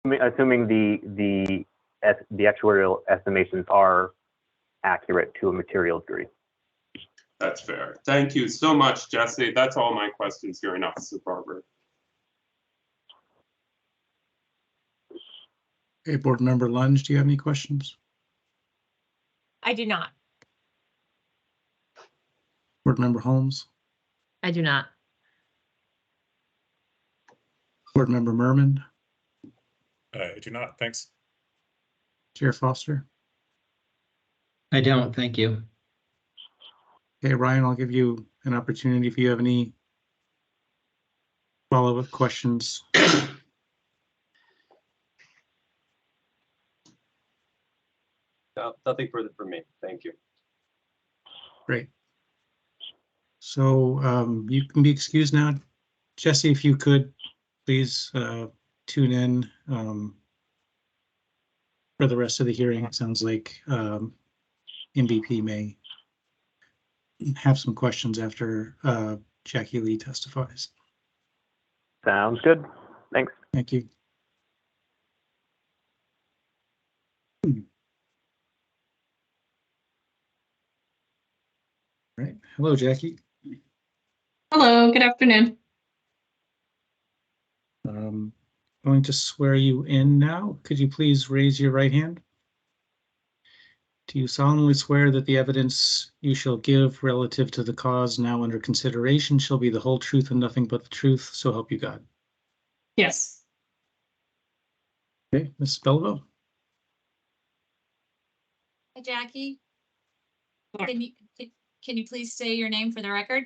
assuming the actuarial estimations are accurate to a material degree. That's fair. Thank you so much, Jesse. That's all my questions here in Officer Barber. Okay, Board Member Lunge, do you have any questions? I do not. Board Member Holmes? I do not. Board Member Merman? I do not, thanks. Chair Foster? I don't, thank you. Okay, Ryan, I'll give you an opportunity if you have any follow-up questions. No, nothing further from me. Thank you. Great. So you can be excused now. Jesse, if you could, please tune in for the rest of the hearing. It sounds like MVP may have some questions after Jackie Lee testifies. Sounds good. Thanks. Thank you. All right. Hello, Jackie. Hello, good afternoon. Going to swear you in now. Could you please raise your right hand? Do you solemnly swear that the evidence you shall give relative to the cause now under consideration shall be the whole truth and nothing but the truth, so help you God? Yes. Okay, Ms. Belleville. Hi, Jackie. Can you please say your name for the record?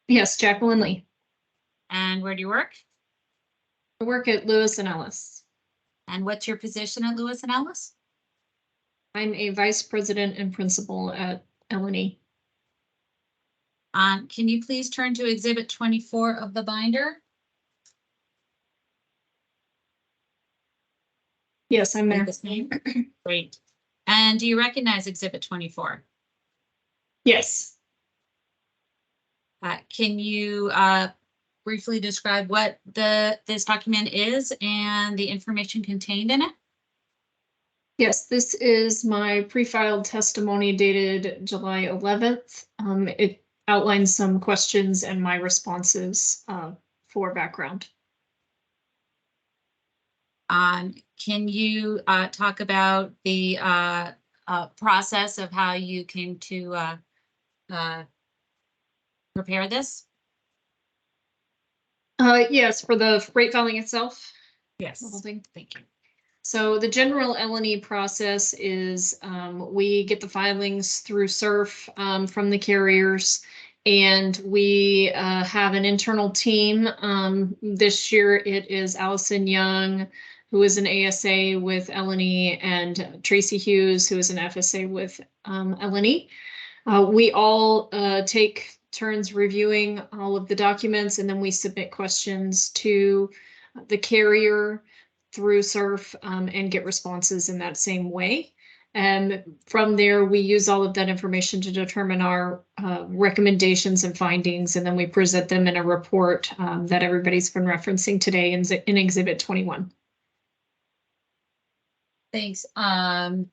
Yes, Jacqueline Lee. And where do you work? I work at Lewis and Ellis. And what's your position at Lewis and Ellis? I'm a vice president and principal at L&E. Can you please turn to Exhibit 24 of the binder? Yes, I'm there. Great. And do you recognize Exhibit 24? Yes. Can you briefly describe what this document is and the information contained in it? Yes, this is my pre-filed testimony dated July 11th. It outlines some questions and my responses for background. Can you talk about the process of how you came to prepare this? Yes, for the rate filing itself. Yes. Thank you. So the general L&E process is we get the filings through SURF from the carriers, and we have an internal team. This year it is Allison Young, who is an ASA with L&E, and Tracy Hughes, who is an FSA with L&E. We all take turns reviewing all of the documents, and then we submit questions to the carrier through SURF and get responses in that same way. And from there, we use all of that information to determine our recommendations and findings, and then we present them in a report that everybody's been referencing today in Exhibit 21. Thanks. And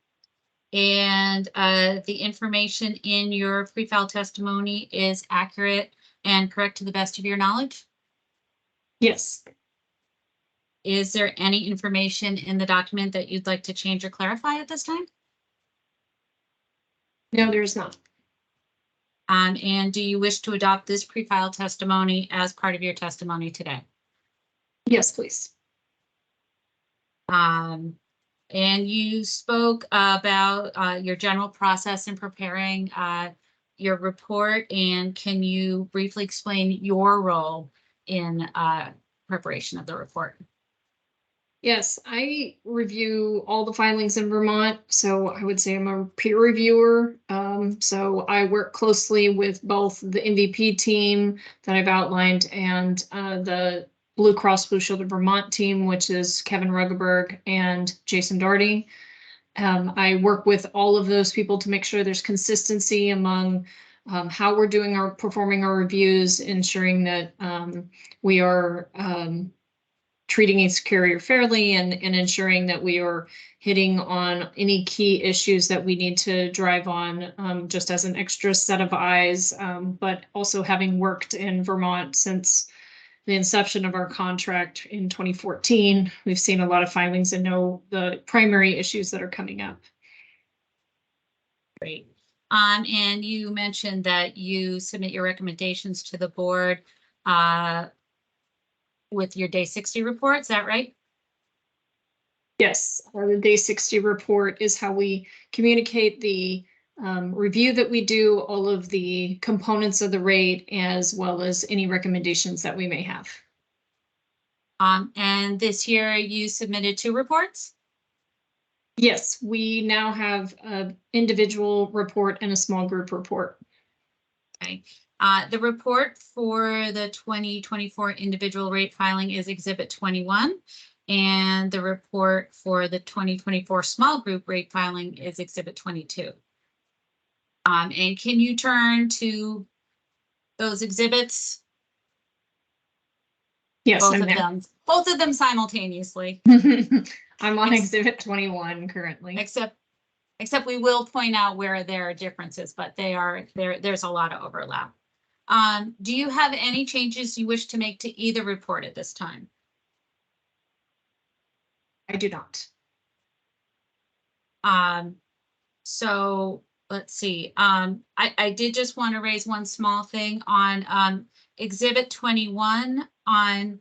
the information in your pre-filed testimony is accurate and correct to the best of your knowledge? Yes. Is there any information in the document that you'd like to change or clarify at this time? No, there's not. And do you wish to adopt this pre-filed testimony as part of your testimony today? Yes, please. And you spoke about your general process in preparing your report, and can you briefly explain your role in preparation of the report? Yes, I review all the filings in Vermont, so I would say I'm a peer reviewer. So I work closely with both the MVP team that I've outlined and the Blue Cross Blue Shield of Vermont team, which is Kevin Ruggeberg and Jason Doherty. I work with all of those people to make sure there's consistency among how we're performing our reviews, ensuring that we are treating each carrier fairly and ensuring that we are hitting on any key issues that we need to drive on, just as an extra set of eyes. But also having worked in Vermont since the inception of our contract in 2014, we've seen a lot of filings and know the primary issues that are coming up. Great. And you mentioned that you submit your recommendations to the board with your day 60 report. Is that right? Yes, the day 60 report is how we communicate the review that we do, all of the components of the rate, as well as any recommendations that we may have. And this year you submitted 2 reports? Yes, we now have an individual report and a small group report. Okay. The report for the 2024 individual rate filing is Exhibit 21, and the report for the 2024 small group rate filing is Exhibit 22. And can you turn to those exhibits? Yes, Both I'm of there. them. Both of them simultaneously. I'm on Exhibit 21 currently. Except we will point out where there are differences, but there's a lot of overlap. Do you have any changes you wish to make to either report at this time? I do not. So let's see. I did just want to raise one small thing on Exhibit 21 on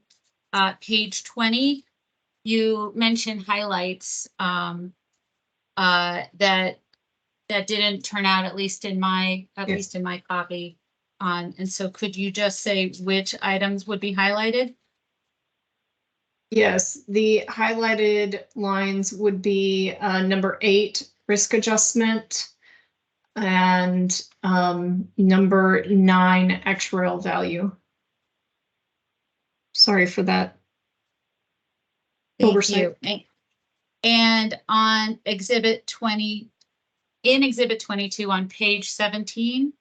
page 20. You mentioned highlights that didn't turn out, at least in my copy. And so could you just say which items would be highlighted? Yes, the highlighted lines would be number 8, risk adjustment, and number 9, actuarial value. Sorry for that. Thank Oversight. you. And on Exhibit 20, in Exhibit 22 on page 17,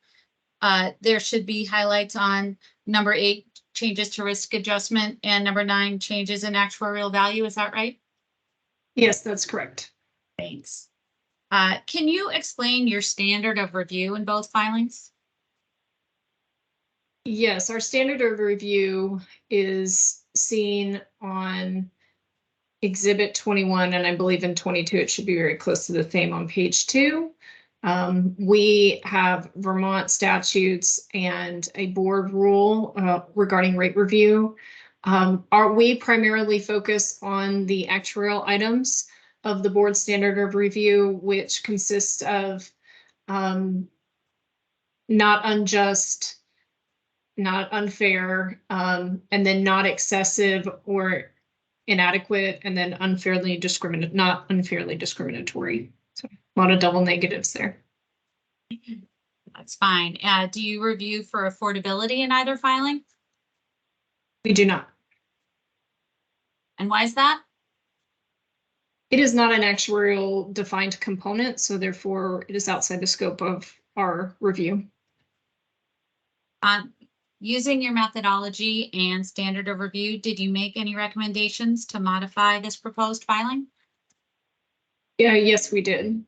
there should be highlights on number 8, changes to risk adjustment, and number 9, changes in actuarial value. Is that right? Yes, that's correct. Thanks. Can you explain your standard of review in both filings? Yes, our standard of review is seen on Exhibit 21, and I believe in 22 it should be very close to the same on page 2. We have Vermont statutes and a board rule regarding rate review. We primarily focus on the actuarial items of the board standard of review, which consists of not unjust, not unfair, and then not excessive or inadequate, and then not unfairly discriminatory. So a lot of double negatives there. That's fine. Do you review for affordability in either filing? We do not. And why is that? It is not an actuarial defined component, so therefore it is outside the scope of our review. Using your methodology and standard of review, did you make any recommendations to modify this proposed filing? Yeah, yes, we did.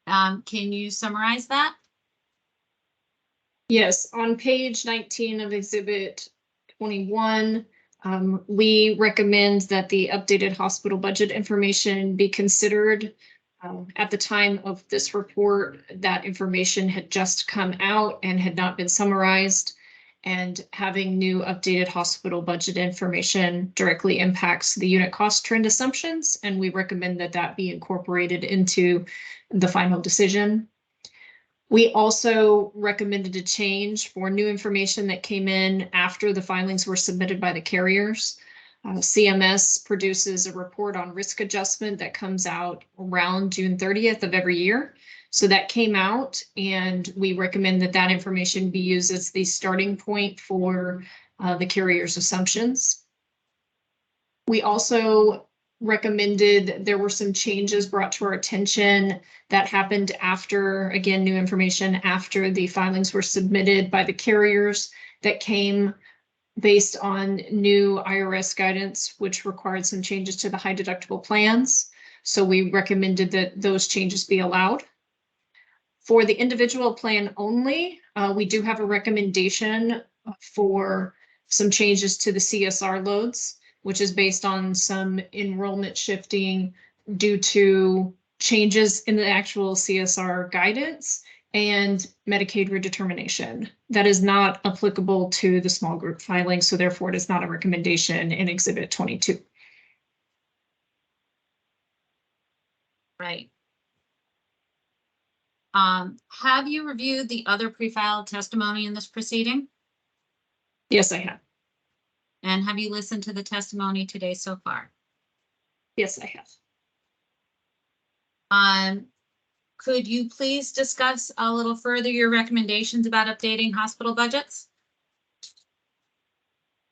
Can you summarize that? Yes, on page 19 of Exhibit 21, we recommend that the updated hospital budget information be considered. At the time of this report, that information had just come out and had not been summarized, and having new updated hospital budget information directly impacts the unit cost trend assumptions, and we recommend that that be incorporated into the final decision. We also recommended a change for new information that came in after the filings were submitted by the carriers. CMS produces a report on risk adjustment that comes out around June 30th of every year. So that came out, and we recommend that that information be used as the starting point for the carrier's assumptions. We also recommended there were some changes brought to our attention that happened after, again, new information after the filings were submitted by the carriers that came based on new IRS guidance, which required some changes to the high deductible plans. So we recommended that those changes be allowed. For the individual plan only, we do have a recommendation for some changes to the CSR loads, which is based on some enrollment shifting due to changes in the actual CSR guidance and Medicaid redetermination. That is not applicable to the small group filing, so therefore it is not a recommendation in Exhibit 22. Right. Have you reviewed the other pre-filed testimony in this proceeding? Yes, I have. And have you listened to the testimony today so far? Yes, I have. Could you please discuss a little further your recommendations about updating hospital budgets?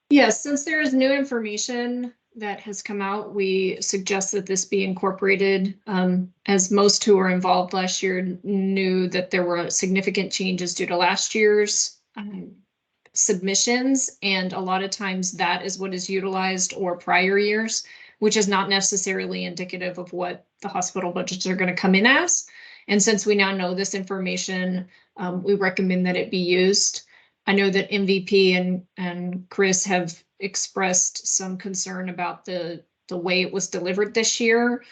Yes, since there is new information that has come out, we suggest that this be incorporated. As most who were involved last year knew that there were significant changes due to last year's submissions, and a lot of times that is what is utilized, or prior years, which is not necessarily indicative of what the hospital budgets are going to come in as. And since we now know this information, we recommend that it be used. I know that MVP and Chris have expressed some concern about the way it was delivered this year.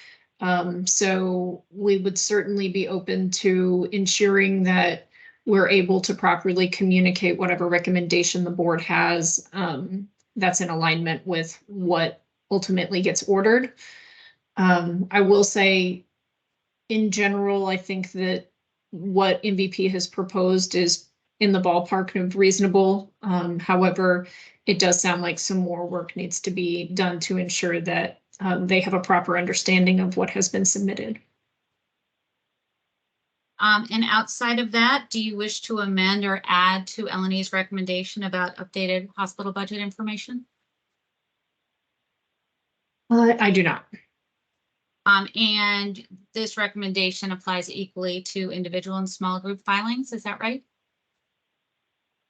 So we would certainly be open to ensuring that we're able to properly communicate whatever recommendation the board has that's in alignment with what ultimately gets ordered. I will say, in general, I think that what MVP has proposed is in the ballpark of reasonable. However, it does sound like some more work needs to be done to ensure that they have a proper understanding of what has been submitted. And outside of that, do you wish to amend or add to Eleni's recommendation about updated hospital budget information? I do not. And this recommendation applies equally to individual and small group filings, is that right?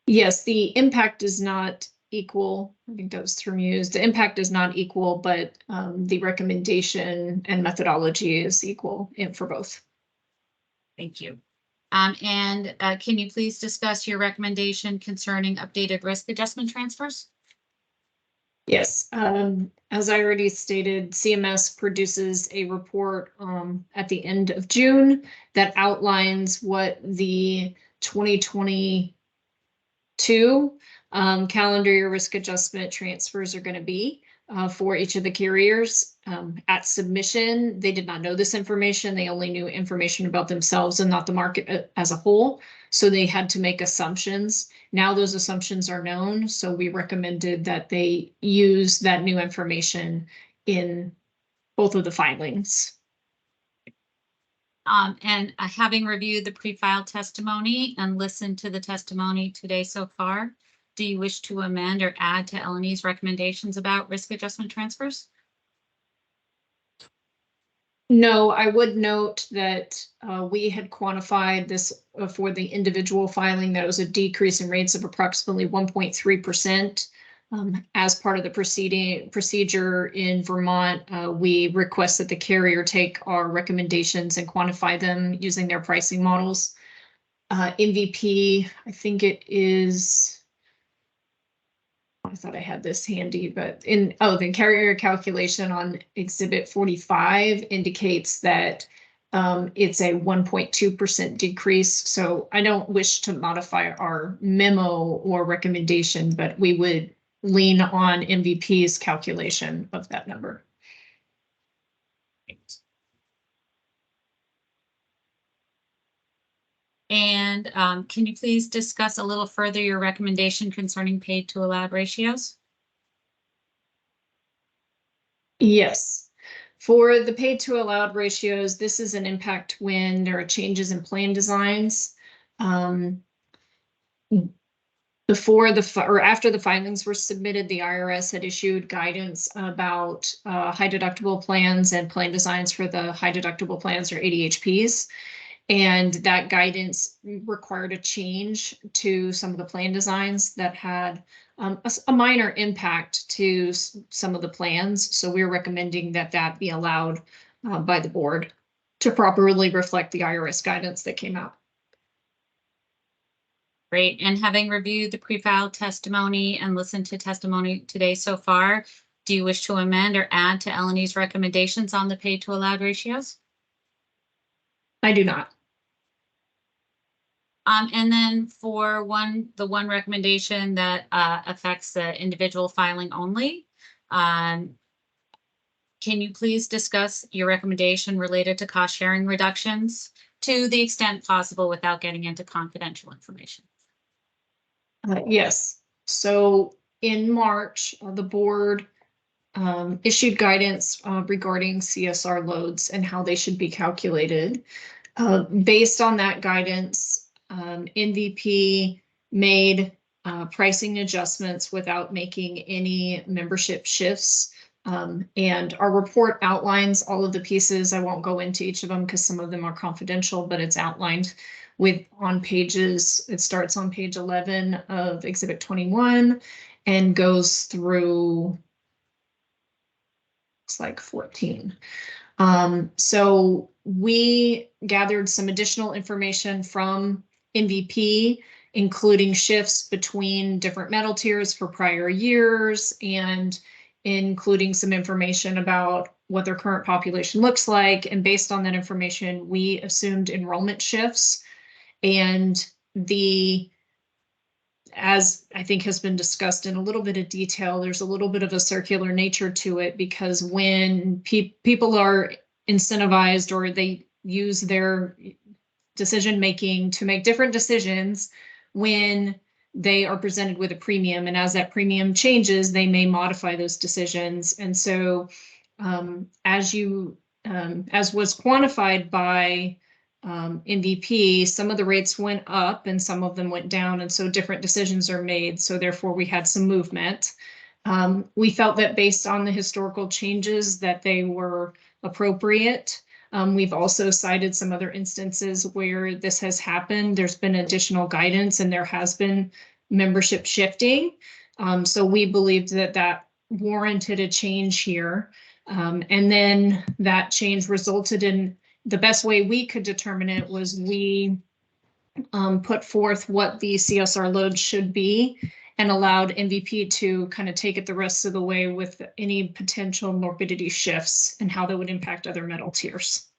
Yes, the impact is not equal. I think that was the term used. The impact is not equal, but the recommendation and methodology is equal for both. Thank you. And can you please discuss your recommendation concerning updated risk adjustment transfers? Yes, as I already stated, CMS produces a report at the end of June that outlines what the 2022 calendar year risk adjustment transfers are going to be for each of the carriers. At submission, they did not know this information. They only knew information about themselves and not the market as a whole. So they had to make assumptions. Now those assumptions are known. So we recommended that they use that new information in both of the filings. And having reviewed the pre-filed testimony and listened to the testimony today so far, do you wish to amend or add to Eleni's recommendations about risk adjustment transfers? No, I would note that we had quantified this for the individual filing. That was a decrease in rates of approximately 1.3%. As part of the procedure in Vermont, we request that the carrier take our recommendations and quantify them using their pricing models. MVP, I think it is, I thought I had this handy, but the carrier calculation on Exhibit 45 indicates that it's a 1.2% decrease. So I don't wish to modify our memo or recommendation, but we would lean on MVP's calculation of that number. And can you please discuss a little further your recommendation concerning paid to allowed ratios? Yes. For the paid to allowed ratios, this is an impact when there are changes in plan designs. Before after the filings were submitted, the IRS had issued guidance about high deductible plans and plan designs for the high deductible plans, or ADHPs. And that guidance required a change to some of the plan designs that had a minor impact to some of the plans. So we're recommending that that be allowed by the board to properly reflect the IRS guidance that came out. Great. And having reviewed the pre-filed testimony and listened to testimony today so far, do you wish to amend or add to LNE's recommendations on the paid to allowed ratios? I do not. And then for the one recommendation that affects the individual filing only, can you please discuss your recommendation related to cost sharing reductions to the extent possible without getting into confidential information? Yes. So in March, the board issued guidance regarding CSR loads and how they should be calculated. Based on that guidance, MVP made pricing adjustments without making any membership shifts. And our report outlines all of the pieces. I won't go into each of them because some of them are confidential, but it's outlined on pages. It starts on page 11 of Exhibit 21 and goes through, looks like 14. So we gathered some additional information from MVP, including shifts between different metal tiers for prior years and including some information about what their current population looks like. And based on that information, we assumed enrollment shifts. And as I think has been discussed in a little bit of detail, there's a little bit of a circular nature to it because when people are incentivized or they use their decision-making to make different decisions when they are presented with a premium, and as that premium changes, they may modify those decisions. And so as was quantified by MVP, some of the rates went up and some of them went down, and so different decisions are made. So therefore we had some movement. We felt that based on the historical changes that they were appropriate. We've also cited some other instances where this has happened. There's been additional guidance and there has been membership shifting. So we believed that that warranted a change here. And then that change resulted in the best way we could determine it was we put forth what the CSR load should be and allowed MVP to kind of take it the rest of the way with any potential morbidity shifts and how that would impact other metal tiers.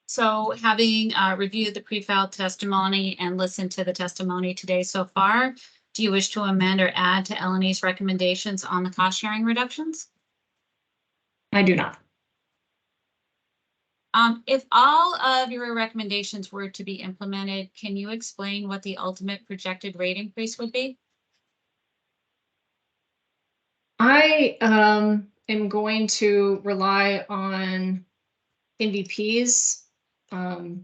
So having reviewed the pre-filed testimony and listened to the testimony today so far, do you wish to amend or add to LNE's recommendations on the cost sharing reductions? I do not. If all of your recommendations were to be implemented, can you explain what the ultimate projected rate increase would be? I am going to rely on MVP's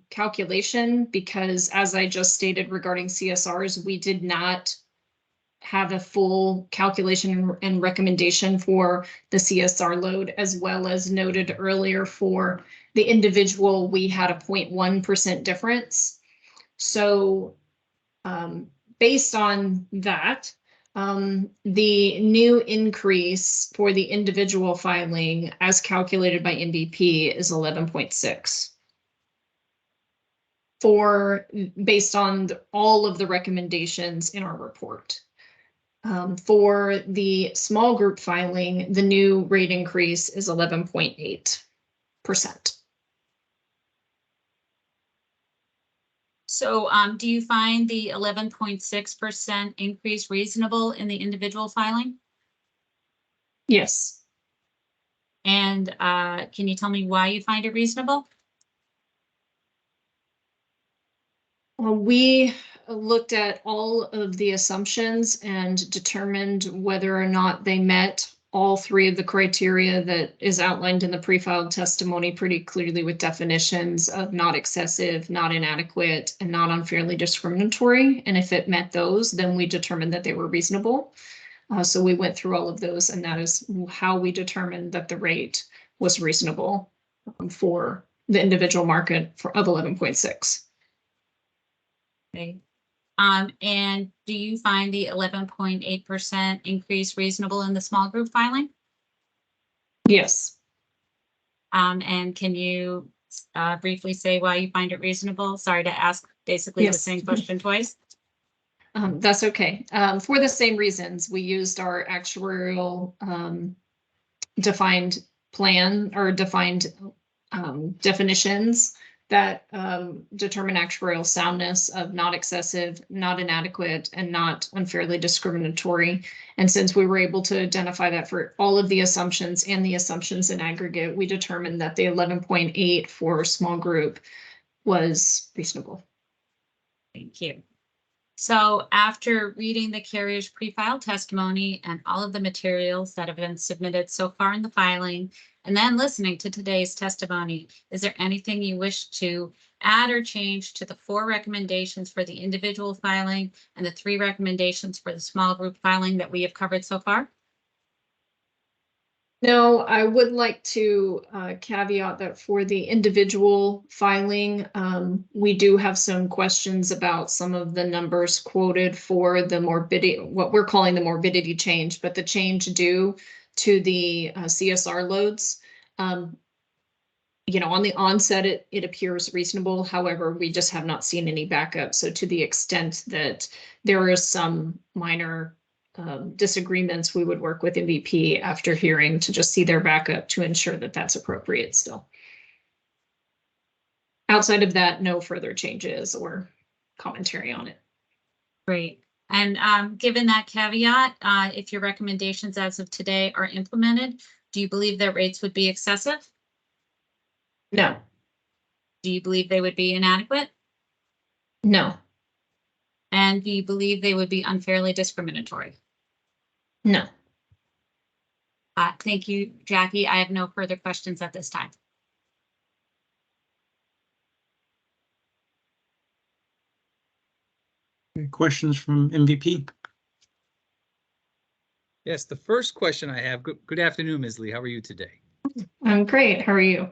calculation because, as I just stated regarding CSRs, we did not have a full calculation and recommendation for the CSR load, as well as noted earlier for the individual, we had a 0.1% difference. So based on that, the new increase for the individual filing as calculated by MVP is 11.6. Based on all of the recommendations in our report. For the small group filing, the new rate increase is 11.8%. So do you find the 11.6% increase reasonable in the individual filing? Yes. And can you tell me why you find it reasonable? Well, we looked at all of the assumptions and determined whether or not they met all three of the criteria that is outlined in the pre-filed testimony pretty clearly with definitions of not excessive, not inadequate, and not unfairly discriminatory. And if it met those, then we determined that they were reasonable. So we went through all of those, and that is how we determined that the rate was reasonable for the individual market of 11.6. Okay. And do you find the 11.8% increase reasonable in the small group filing? Yes. And can you briefly say why you find it reasonable? Sorry to ask basically the Yes. same question twice. That's okay. For the same reasons, we used our actuarial defined plan or defined definitions that determine actuarial soundness of not excessive, not inadequate, and not unfairly discriminatory. And since we were able to identify that for all of the assumptions and the assumptions in aggregate, we determined that the 11.8 for small group was reasonable. Thank you. So after reading the carrier's pre-filed testimony and all of the materials that have been submitted so far in the filing, and then listening to today's testimony, is there anything you wish to add or change to the 4 recommendations for the individual filing and the 3 recommendations for the small group filing that we have covered so far? No, I would like to caveat that for the individual filing, we do have some questions about some of the numbers quoted for the morbidity, what we're calling the morbidity change, but the change due to the CSR loads. You know, on the onset, it appears reasonable. However, we just have not seen any backup. So to the extent that there is some minor disagreements, we would work with MVP after hearing to just see their backup to ensure that that's appropriate still. Outside of that, no further changes or commentary on it. Great. And given that caveat, if your recommendations as of today are implemented, do you believe that rates would be excessive? No, Do you believe they would be inadequate? no, And do you believe they would be unfairly discriminatory? no. Thank you, Jackie. I have no further questions at this time. Any questions from MVP? Yes, the first question I have, good afternoon, Ms. Lee. How are you today? I'm great. How are you?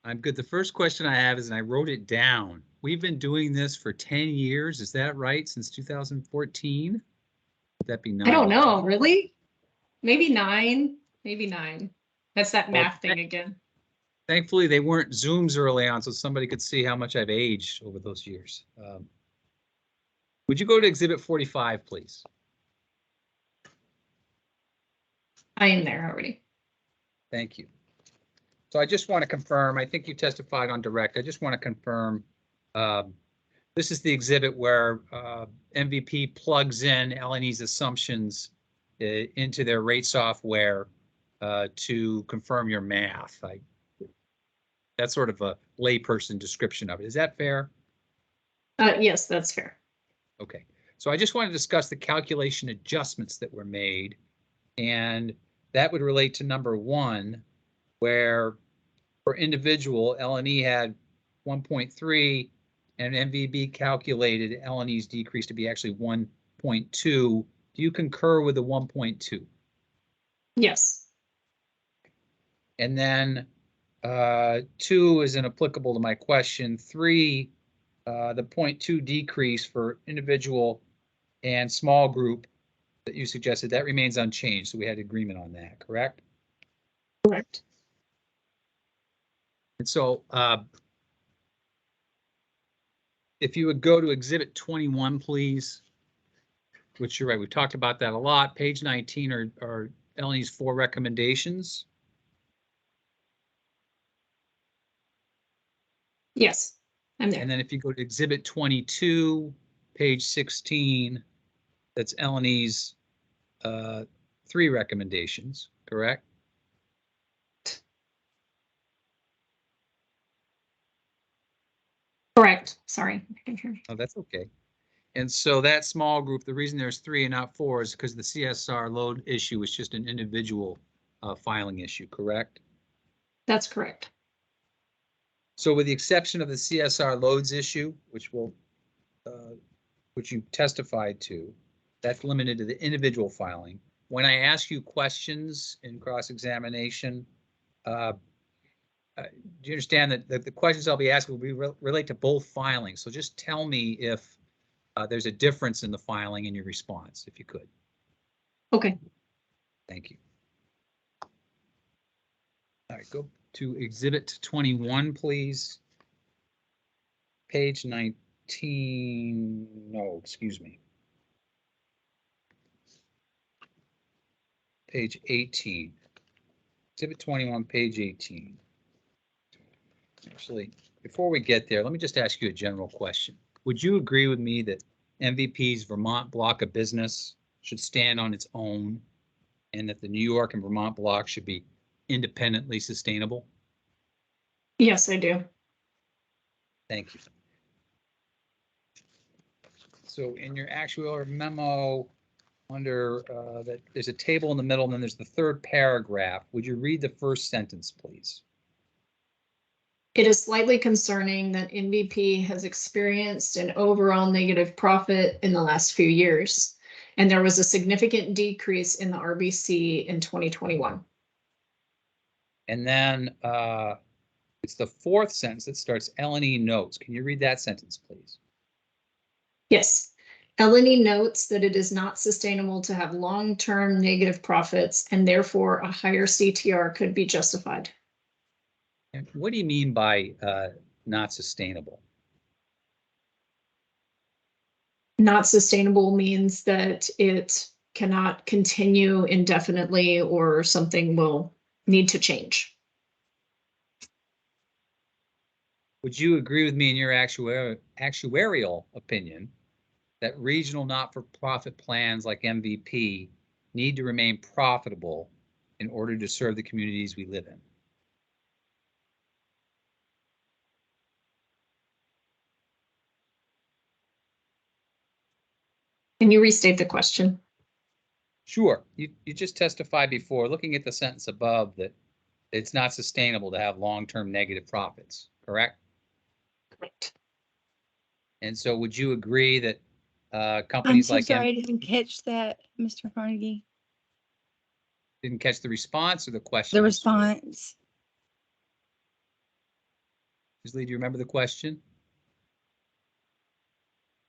I'm good. The first question I have is, and I wrote it down. We've been doing this for 10 years. Is that right? Since 2014? Would that be 9? I don't know, really? Maybe 9, maybe 9. That's that math thing again. Thankfully, they weren't Zooms early on, so somebody could see how much I've aged over those years. Would you go to Exhibit 45, please? I am there already. Thank you. So I just want to confirm, I think you testified on direct. I just want to confirm, this is the exhibit where MVP plugs in LNE's assumptions into their rate software to confirm your math. That's sort of a layperson description of it. Is that fair? Yes, that's fair. Okay. So I just want to discuss the calculation adjustments that were made, and that would relate to number 1, where for individual, LNE had 1.3 and MVB calculated LNE's decrease to be actually 1.2. Do you concur with the 1.2? Yes. And then 2 is inapplicable to my question. 3, the 0.2 decrease for individual and small group that you suggested, that remains unchanged. So we had agreement on that, correct? Correct. And so if you would go to Exhibit 21, please, which you're right, we've talked about that a lot. Page 19 are LNE's 4 recommendations. Yes, I'm there. And then if you go to Exhibit 22, page 16, that's LNE's 3 recommendations, correct? Correct. Sorry. Oh, that's okay. And so that small group, the reason there's 3 and not 4 is because the CSR load issue is just an individual filing issue, correct? That's correct. So with the exception of the CSR loads issue, which you testified to, that's limited to the individual filing. When I ask you questions in cross-examination, do you understand that the questions I'll be asking will be relate to both filings? So just tell me if there's a difference in the filing in your response, if you could. Okay. Thank you. All right, go to Exhibit 21, please. Page 19, no, excuse me. Page 18. Exhibit 21, page 18. Actually, before we get there, let me just ask you a general question. Would you agree with me that MVP's Vermont block of business should stand on its own and that the New York and Vermont block should be independently sustainable? Yes, I do. Thank you. So in your actual memo, under that, there's a table in the middle, and then there's the third paragraph. Would you read the first sentence, please? It is slightly concerning that MVP has experienced an overall negative profit in the last few years, and there was a significant decrease in the RBC in 2021. And then it's the fourth sentence that starts L&E notes. Can you read that sentence, please? Yes. Eleni notes that it is not sustainable to have long-term negative profits, and therefore a higher CTR could be justified. And what do you mean by not sustainable? Not sustainable means that it cannot continue indefinitely or something will need to change. Would you agree with me in your actuarial opinion that regional not-for-profit plans like MVP need to remain profitable in order to serve the communities we live in? Can you restate the question? Sure. You just testified before, looking at the sentence above, that it's not sustainable to have long-term negative profits, correct? Correct. And so would you agree that I'm companies so like sorry, I didn't catch that, Mr. Carnegie. didn't catch the response or the question? The response. Lee, do you remember the question?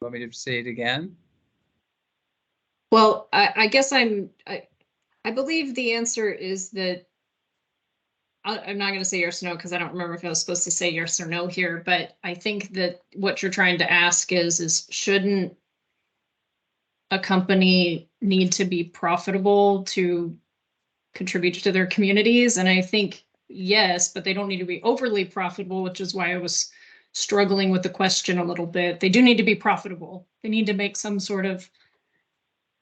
Want me to say it again? Well, I guess I believe the answer is that I'm not going to say yes or no because I don't remember if I was supposed to say yes or no here, but I think that what you're trying to ask is shouldn't a company need to be profitable to contribute to their communities? And I think yes, but they don't need to be overly profitable, which is why I was struggling with the question a little bit. They do need to be profitable. They need to make some sort of,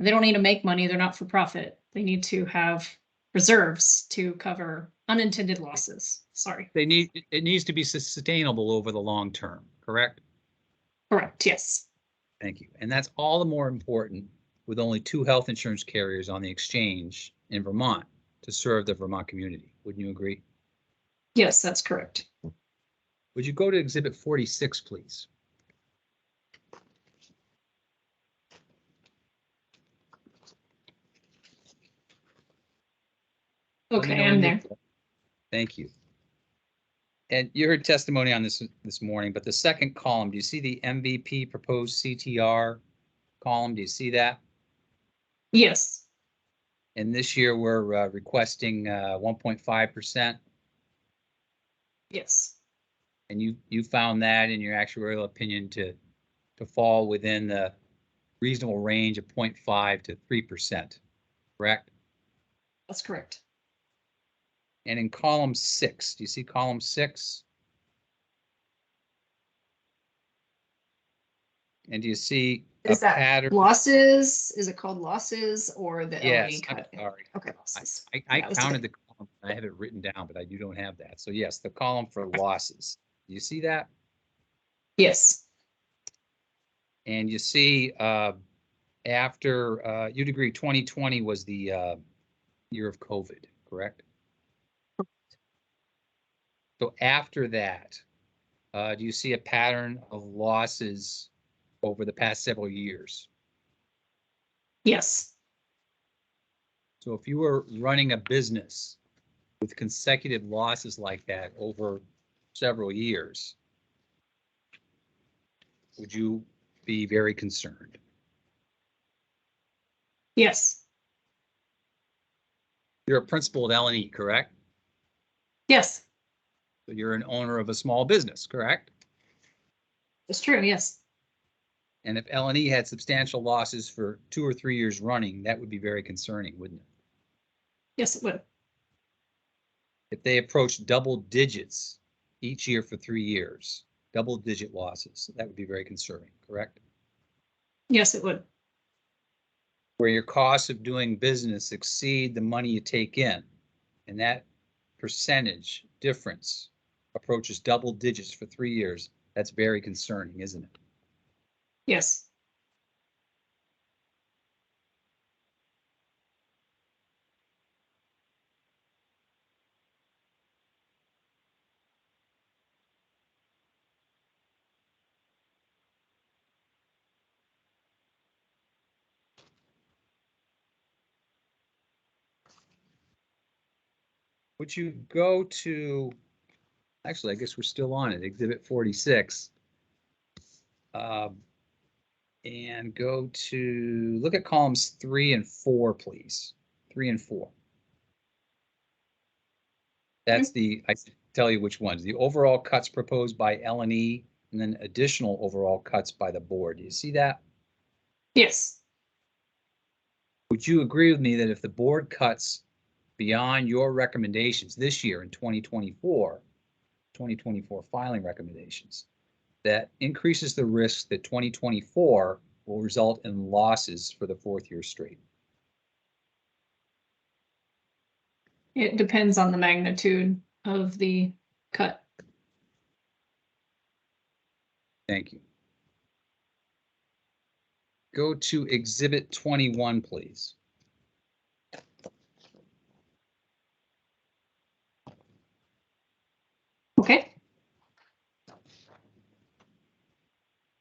they don't need to make money. They're not for profit. They need to have reserves to cover unintended losses. Sorry. It needs to be sustainable over the long term, correct? Correct. Yes. Thank you. And that's all the more important with only 2 health insurance carriers on the exchange in Vermont to serve the Vermont community. Wouldn't you agree? Yes, that's correct. Would you go to Exhibit 46, please? Okay, I'm there. Thank you. And you heard testimony on this morning, but the second column, do you see the MVP proposed CTR column? Do you see that? Yes. And this year we're requesting 1.5%. Yes. And you found that in your actuarial opinion to fall within the reasonable range of 0.5 to 3%, correct? That's correct. And in column 6, do you see column 6? And do you see Is that pattern? losses? Is it called losses or the Yes, LD I'm cut? sorry. Okay, losses. I Yeah, that's counted okay. the column. I have it written down, but you don't have that. So yes, the column for losses. Do you see that? Yes. And you see after you'd agree 2020 was the year of COVID, correct? So after that, do you see a pattern of losses over the past several years? Yes. So if you were running a business with consecutive losses like that over several years, would you be very concerned? Yes. You're a principal at L&E, correct? Yes, So you're an owner of a small business, correct? it's true. Yes. And if L&E had substantial losses for 2 or 3 years running, that would be very concerning, wouldn't it? Yes, it would. If they approached double digits each year for 3 years, double-digit losses, that would be very concerning, correct? Yes, it would. Where your costs of doing business exceed the money you take in, and that percentage difference approaches double digits for 3 years, that's very concerning, isn't it? Yes. Would you go to, actually, I guess we're still on it, Exhibit 46. And go to, look at columns 3 and 4, please. 3 and 4. That's the, I can tell you which ones. The overall cuts proposed by L&E and then additional overall cuts by the board. Do you see that? Yes. Would you agree with me that if the board cuts beyond your recommendations this year in 2024 filing recommendations, that increases the risk that 2024 will result in losses for the 4th year straight? It depends on the magnitude of the cut. Thank you. Go to Exhibit 21, please. Okay.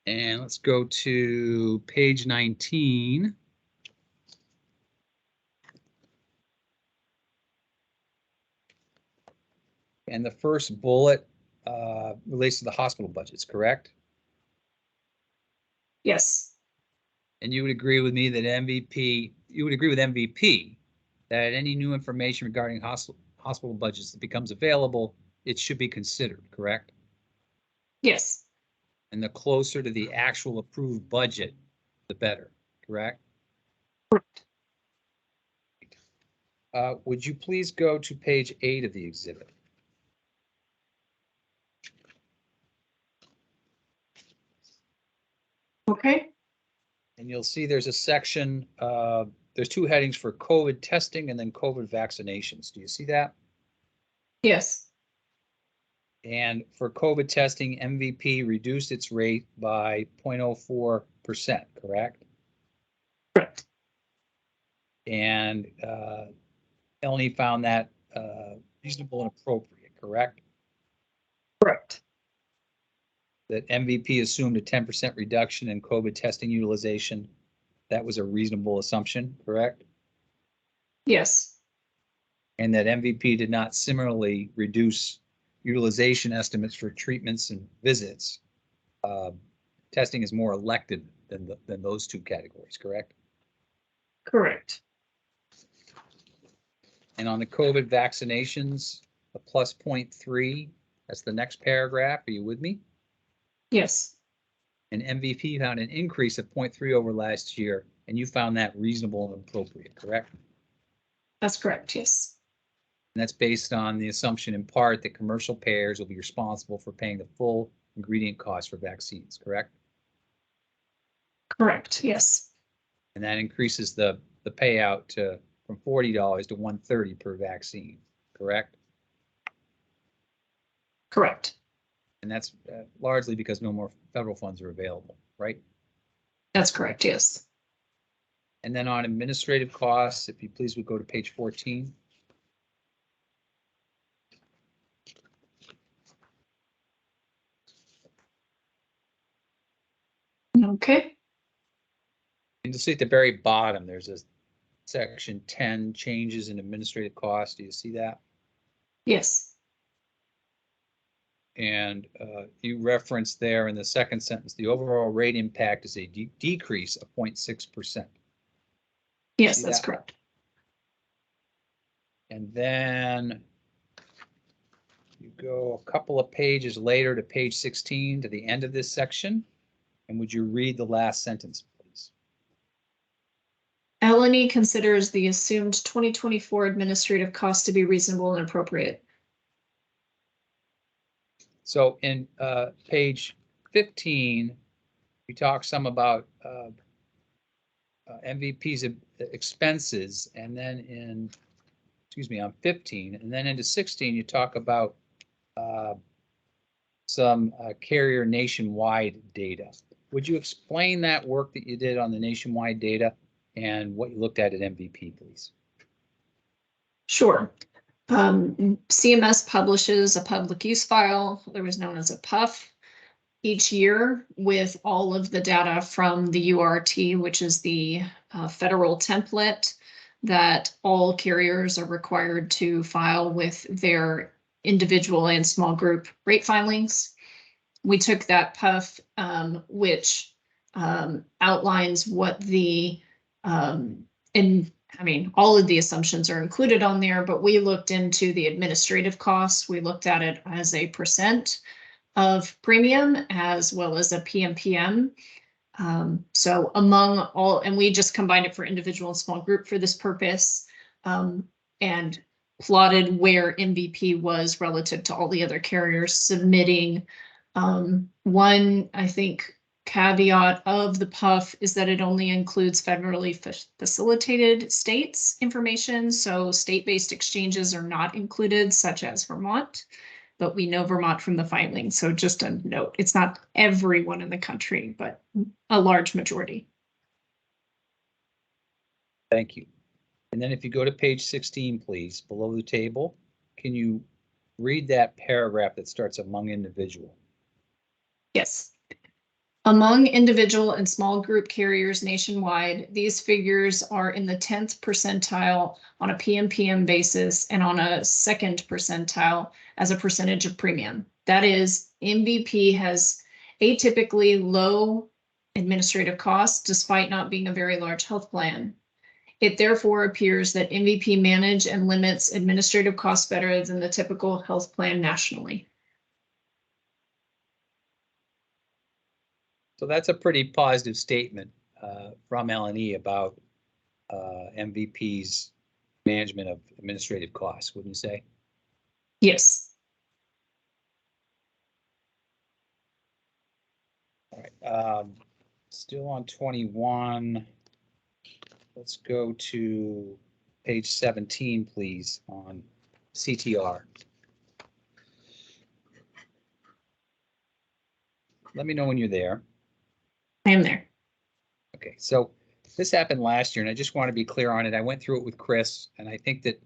And let's go to page 19. And the first bullet relates to the hospital budgets, correct? Yes. And you would agree with me that you would agree with MVP that any new information regarding hospital budgets that becomes available, it should be considered, correct? Yes. And the closer to the actual approved budget, the better, correct? Correct. Would you please go to page 8 of the exhibit? Okay. And you'll see there's a section, there's 2 headings for COVID testing and then COVID vaccinations. Do you see that? Yes. And for COVID testing, MVP reduced its rate by 0.04%, correct? Correct. And L&E found that reasonable and appropriate, correct? Correct. That MVP assumed a 10% reduction in COVID testing utilization. That was a reasonable assumption, correct? Yes. And that MVP did not similarly reduce utilization estimates for treatments and visits. Testing is more elective than those 2 categories, correct? Correct. And on the COVID vaccinations, a plus 0.3, that's the next paragraph. Are you with me? Yes. And MVP found an increase of 0.3 over last year, and you found that reasonable and appropriate, correct? That's correct. Yes. And that's based on the assumption in part that commercial payers will be responsible for paying the full ingredient cost for vaccines, correct? Correct. Yes. And that increases the payout from $40 to $130 per vaccine, correct? Correct. And that's largely because no more federal funds are available, right? That's correct. Yes. And then on administrative costs, if you please would go to page 14. Okay. And you'll see at the very bottom, there's a section 10 changes in administrative costs. Do you see that? Yes, And you referenced there in the second sentence, the overall rate impact is a decrease of 0.6%. yes, See that's that? correct. And then you go a couple of pages later to page 16 to the end of this section. And would you read the last sentence, please? LNE considers the assumed 2024 administrative cost to be reasonable and appropriate. So in page 15, we talk some about MVP's expenses, and then in, excuse me, on 15, and then into 16, you talk about some carrier nationwide data. Would you explain that work that you did on the nationwide data and what you looked at MVP, please? Sure. CMS publishes a public use file, otherwise known as a PUF, each year with all of the data from the URT, which is the federal template that all carriers are required to file with their individual and small group rate filings. We took that PUF, which outlines what the, all of the assumptions are included on there, but we looked into the administrative costs. We looked at it as a percent of premium as well as a PMPM. So among all, and we just combined it for individual and small group for this purpose, and plotted where MVP was relative to all the other carriers submitting. One, I think, caveat of the PUF is that it only includes federally facilitated states information. So state-based exchanges are not included, such as Vermont, but we know Vermont from the filing. So just a note, it's not everyone in the country, but a large majority. Thank you. And then if you go to page 16, please, below the table, can you read that paragraph that starts among individual? Yes. Among individual and small group carriers nationwide, these figures are in the 10th percentile on a PMPM basis and on a second percentile as a percentage of premium. That is, MVP has atypically low administrative costs despite not being a very large health plan. It therefore appears that MVP manage and limits administrative costs better than the typical health plan nationally. So that's a pretty positive statement from LNE about MVP's management of administrative costs, wouldn't you say? Yes. All right. Still on 21. Let's go to page 17, please, on CTR. Let me know when you're there. I am there. Okay, so this happened last year, and I just want to be clear on it. I went through it with Chris, and I think that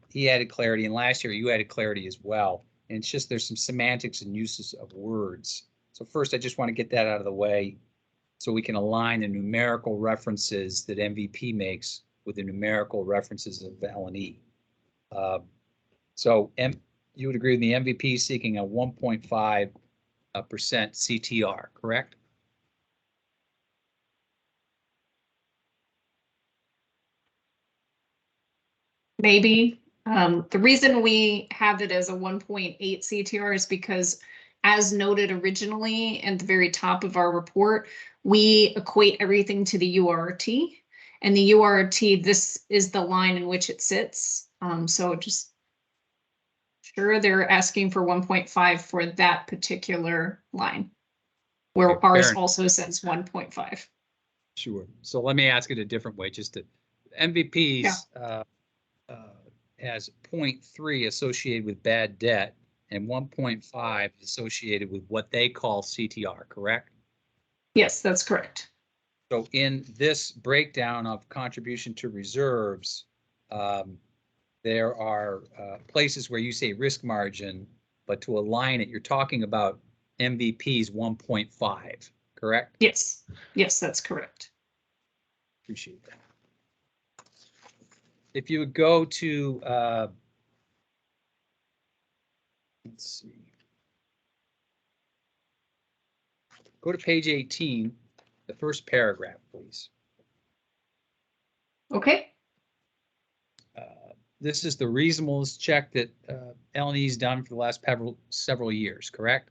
he added clarity, and last year you added clarity as well. And it's just there's some semantics and uses of words. So first, I just want to get that out of the way so we can align the numerical references that MVP makes with the numerical references of LNE. So you would agree with me, MVP seeking a 1.5% CTR, correct? Maybe. The reason we have it as a 1.8 CTR is because, as noted originally at the very top of our report, we equate everything to the URT. And the URT, this is the line in which it sits. So just sure, they're asking for 1.5 for that particular line, where Okay, ours fair. also says 1.5. Sure. So let me ask it a different way, just to MVP's has 0.3 associated with bad debt and 1.5 associated with what they call CTR, correct? Yes, that's correct. So in this breakdown of contribution to reserves, there are places where you say risk margin, but to align it, you're talking about MVP's 1.5, correct? Yes, yes, that's correct. Appreciate that. If you would go to Let's see. Go to page 18, the first paragraph, please. Okay, This is the reasonableness check that L&E's done for the last several years, correct?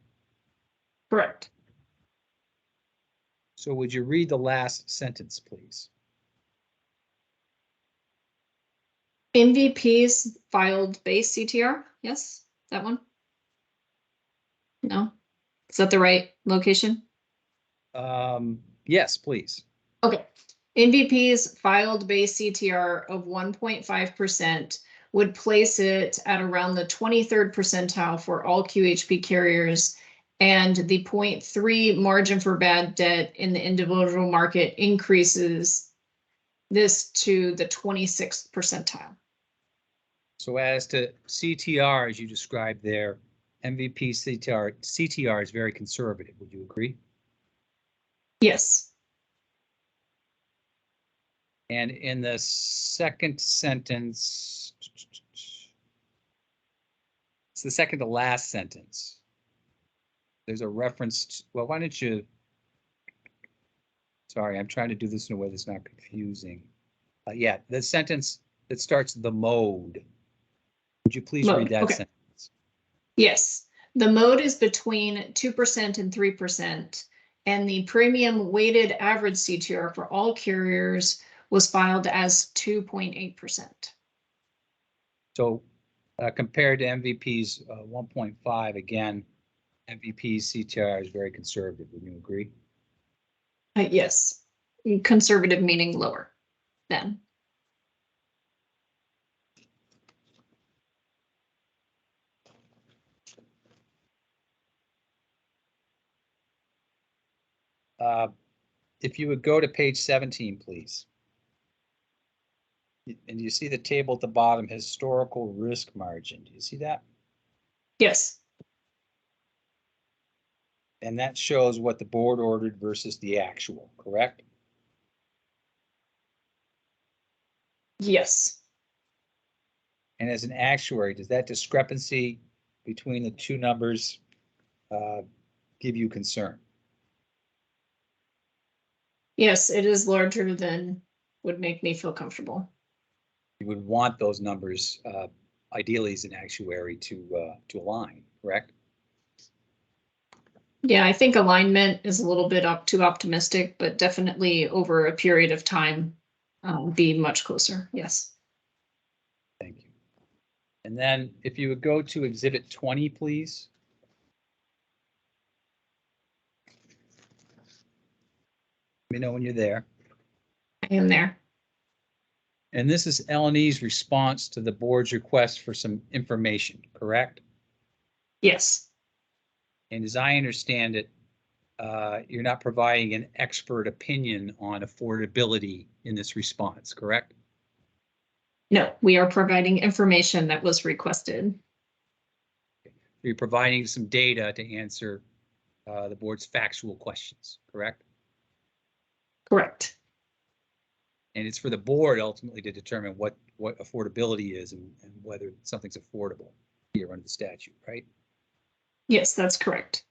correct. So would you read the last sentence, please? MVPs filed base CTR, yes, that one? No? Is that the right location? Yes, please. Okay. MVP's filed base CTR of 1.5% would place it at around the 23rd percentile for all QHP carriers, and the 0.3 margin for bad debt in the individual market increases this to the 26th percentile. So as to CTR, as you described there, MVP CTR is very conservative. Would you agree? Yes. And in the second sentence, it's the second to last sentence. There's a reference to, well, why don't you, sorry, I'm trying to do this in a way that's not confusing. Yeah, the sentence that starts the mode. Would you please read Mode, that okay. sentence? Yes, the mode is between 2% and 3%, and the premium weighted average CTR for all carriers was filed as 2.8%. So compared to MVP's 1.5, again, MVP's CTR is very conservative. Would you agree? Yes, conservative meaning lower than. If you would go to page 17, please. And you see the table at the bottom, historical risk margin. Do you see that? Yes, And that shows what the board ordered versus the actual, correct? yes, And as an actuary, does that discrepancy between the two numbers give you concern? yes, it is larger than would make me feel comfortable. You would want those numbers, ideally as an actuary, to align, correct? Yeah, I think alignment is a little bit too optimistic, but definitely over a period of time, be much closer. Yes. Thank you. And then if you would go to Exhibit 20, please. Let me know when you're there. I am there. And this is L&E's response to the board's request for some information, correct? Yes, And as I understand it, you're not providing an expert opinion on affordability in this response, correct? no, we are providing information that was requested. You're providing some data to answer the board's factual questions, correct? Correct. And it's for the board ultimately to determine what affordability is and whether something's affordable here under the statute, right? Yes, that's correct.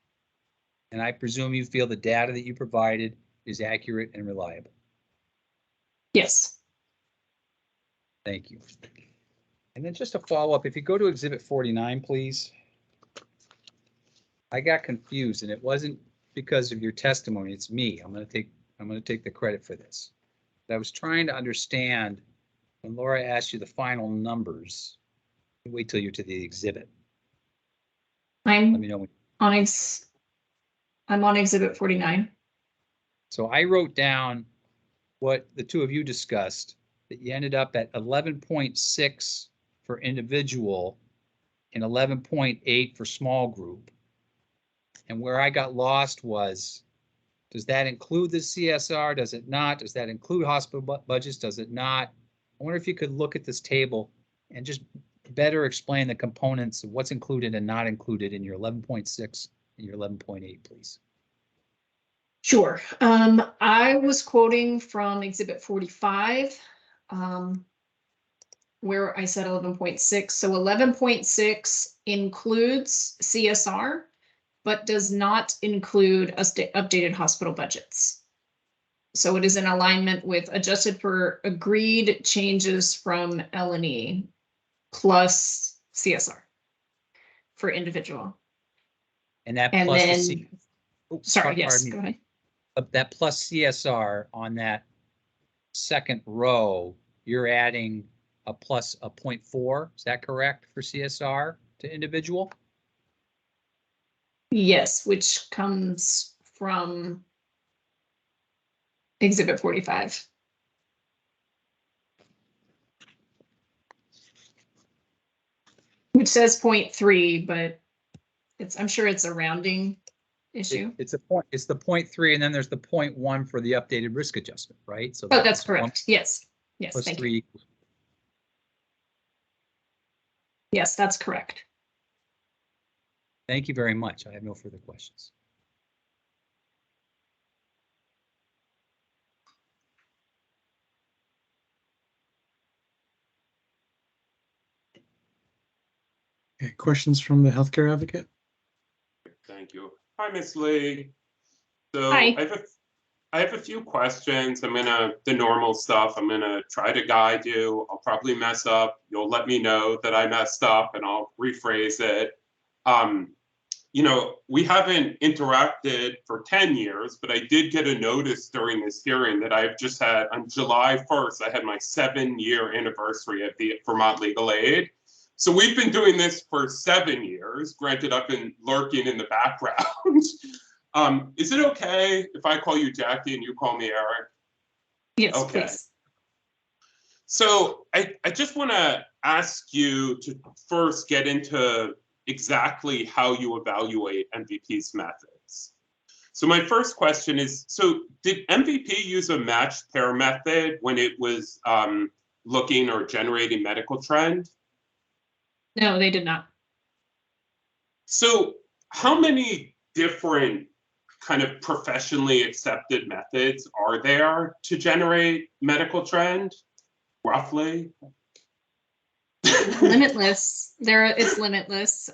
And I presume you feel the data that you provided is accurate and reliable. Yes. Thank you. And then just a follow-up, if you go to Exhibit 49, please. I got confused, and it wasn't because of your testimony. It's me. I'm going to take the credit for this. But I was trying to understand when Laura asked you the final numbers. Wait till you're to the exhibit. Let I'm me know when. I'm on Exhibit 49. So I wrote down what the two of you discussed, that you ended up at 11.6 for individual and 11.8 for small group. And where I got lost was, does that include the CSR? Does it not? Does that include hospital budgets? Does it not? I wonder if you could look at this table and just better explain the components of what's included and not included in your 11.6 and your 11.8, please. Sure. I was quoting from Exhibit 45. where I said 11.6. So 11.6 includes CSR, but does not include updated hospital budgets. So it is in alignment with adjusted for agreed changes from L&E plus CSR for individual. And that And plus the then, C. Oh, sorry, pardon yes, me. go ahead. That plus CSR on that second row, you're adding a plus a 0.4. Is that correct for CSR to individual? Yes, which comes from Exhibit 45. Which says 0.3, but I'm sure it's a rounding issue. It's a point. It's the 0.3, and then there's the 0.1 for the updated risk adjustment, right? So Oh, that's one correct. Yes. Yes, plus thank you. 3. Yes, that's correct. Thank you very much. I have no further questions. Okay, questions from the healthcare advocate? Thank you. Hi, Ms. Lee. So Hi. I have a few questions. The normal stuff. I'm gonna try to guide you. I'll probably mess up. You'll let me know that I messed up and I'll rephrase it. You know, we haven't interacted for 10 years, but I did get a notice during this hearing that I've just had, on July 1st, I had my 7-year anniversary at the Vermont Legal Aid. So we've been doing this for 7 years. Granted, I've been lurking in the background. Is it okay if I call you Jackie and you call me Eric? Yes, Okay. please. So I just want to ask you to first get into exactly how you evaluate MVP's methods. So my first question is, so did MVP use a matched pair method when it was looking or generating medical trend? No, they did not. So how many different kind of professionally accepted methods are there to generate medical trend, roughly? Limitless. It's limitless.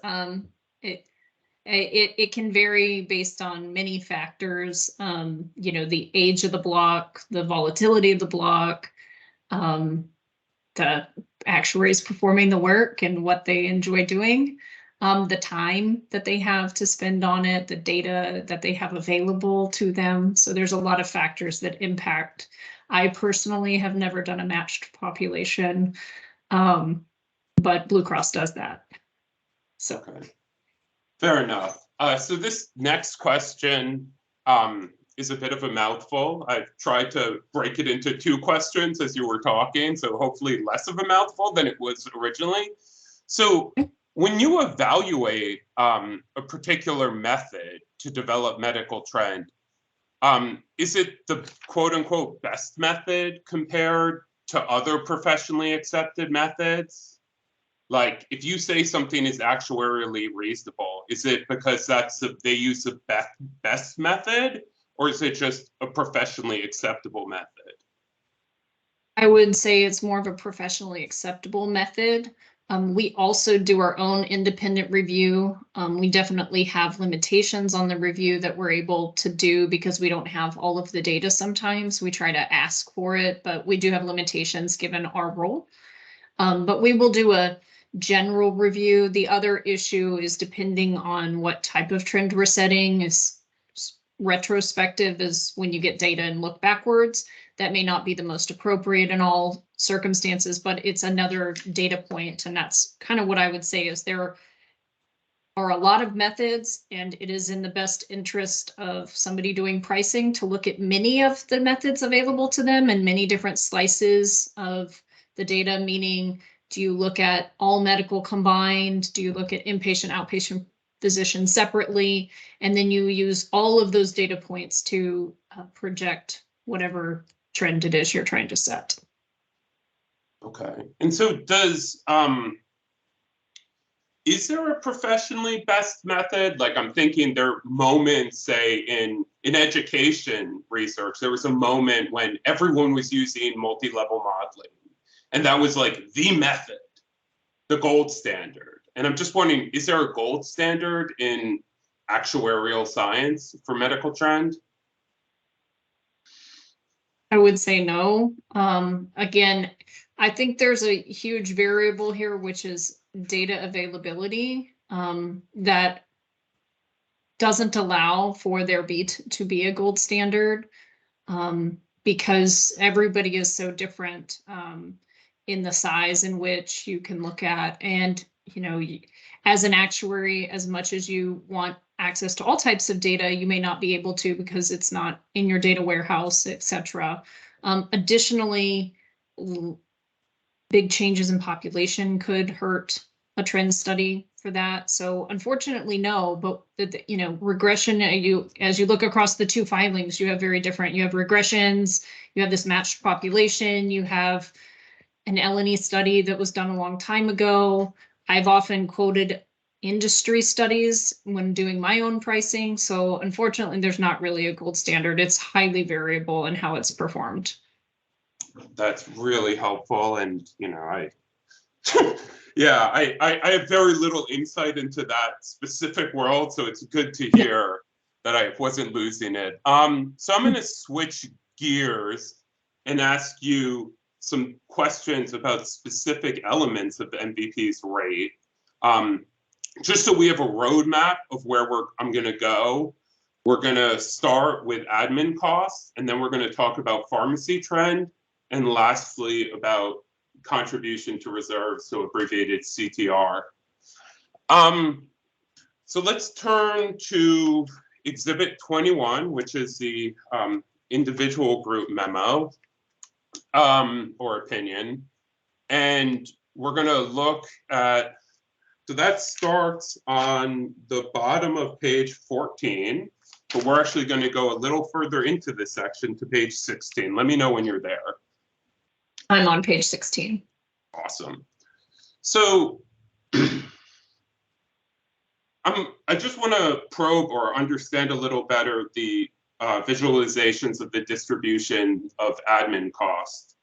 It can vary based on many factors. You know, the age of the block, the volatility of the block, the actuaries performing the work and what they enjoy doing, the time that they have to spend on it, the data that they have available to them. So there's a lot of factors that impact. I personally have never done a matched population, but Blue Cross does that. So. Okay. Fair enough. So this next question is a bit of a mouthful. I've tried to break it into 2 questions as you were talking, so hopefully less of a mouthful than it was originally. So when you evaluate a particular method to develop medical trend, is it the quote unquote best method compared to other professionally accepted methods? Like, if you say something is actuarially reasonable, is it because they use the best method, or is it just a professionally acceptable method? I would say it's more of a professionally acceptable method. We also do our own independent review. We definitely have limitations on the review that we're able to do because we don't have all of the data sometimes. We try to ask for it, but we do have limitations given our role. But we will do a general review. The other issue is depending on what type of trend we're setting. Is retrospective is when you get data and look backwards. That may not be the most appropriate in all circumstances, but it's another data point. And that's kind of what I would say is there are a lot of methods, and it is in the best interest of somebody doing pricing to look at many of the methods available to them and many different slices of the data, meaning, do you look at all medical combined? Do you look at inpatient, outpatient, physician separately? And then you use all of those data points to project whatever trend it is you're trying to set. Okay. And so is there a professionally best method? Like, I'm thinking there are moments, say, in education research, there was a moment when everyone was using multi-level modeling. And that was like the method, the gold standard. And I'm just wondering, is there a gold standard in actuarial science for medical trend? I would say no. Again, I think there's a huge variable here, which is data availability, that doesn't allow for there to be a gold standard, because everybody is so different in the size in which you can look at. And, you know, as an actuary, as much as you want access to all types of data, you may not be able to because it's not in your data warehouse, etc. Additionally, big changes in population could hurt a trend study for that. So unfortunately, no, but you know, regression, as you look across the two filings, you have very different, you have regressions, you have this matched population, you have an L&E study that was done a long time ago. I've often quoted industry studies when doing my own pricing. So unfortunately, there's not really a gold standard. It's highly variable in how it's performed. That's really helpful. And, you know, yeah, I have very little insight into that specific world. So it's good to hear that I wasn't losing it. So I'm going to switch gears and ask you some questions about specific elements of the MVP's rate. Just so we have a roadmap of where I'm going to go. We're going to start with admin costs, and then we're going to talk about pharmacy trend, and lastly about contribution to reserves, so abbreviated CTR. So let's turn to Exhibit 21, which is the individual group memo or opinion. And we're going to look at, so that starts on the bottom of page 14, but we're actually going to go a little further into this section to page 16. Let me know when you're there. I'm on page 16. Awesome. So I just want to probe or understand a little better the visualizations of the distribution of admin costs.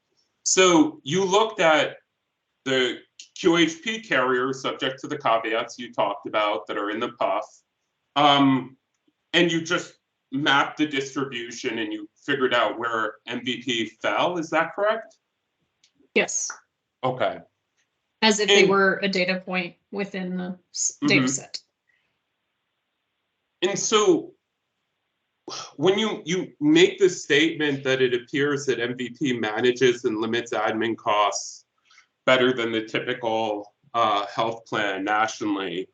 So you looked at the QHP carriers subject to the caveats you talked about that are in the PUF, and you just mapped the distribution and you figured out where MVP fell. Is that correct? Yes. Okay. As if they were a data point within the data set. And so when you make the statement that it appears that MVP manages and limits admin costs better than the typical health plan nationally,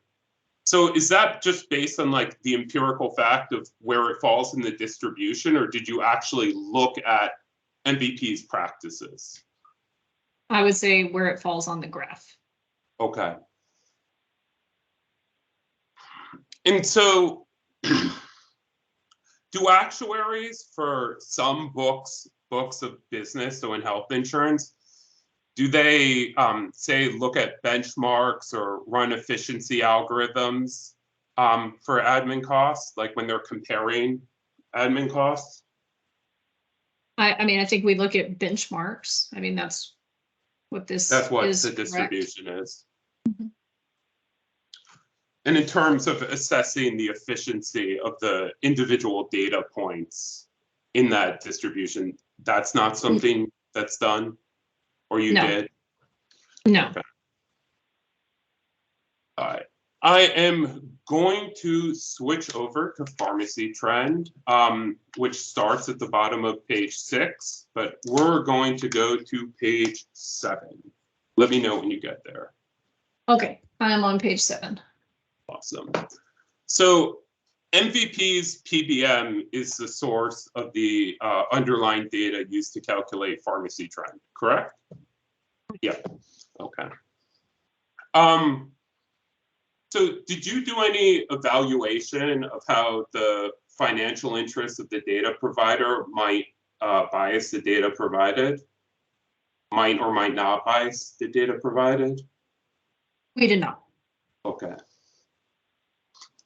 so is that just based on like the empirical fact of where it falls in the distribution, or did you actually look at MVP's practices? I would say where it falls on the graph. Okay. And so do actuaries for some books of business, so in health insurance, do they say look at benchmarks or run efficiency algorithms for admin costs, like when they're comparing admin costs? I mean, I think we look at benchmarks. I mean, that's what this That's what is, the correct? distribution is. And in terms of assessing the efficiency of the individual data points in that distribution, that's not something that's done, or you did? No. Okay. All right. I am going to switch over to pharmacy trend, which starts at the bottom of page 6, but we're going to go to page 7. Let me know when you get there. Okay, I'm on page 7. Awesome. So MVP's PBM is the source of the underlying data used to calculate pharmacy trend, correct? Yeah. Okay. So did you do any evaluation of how the financial interests of the data provider might bias the data provided? Might or might not bias the data provided? We did not. Okay.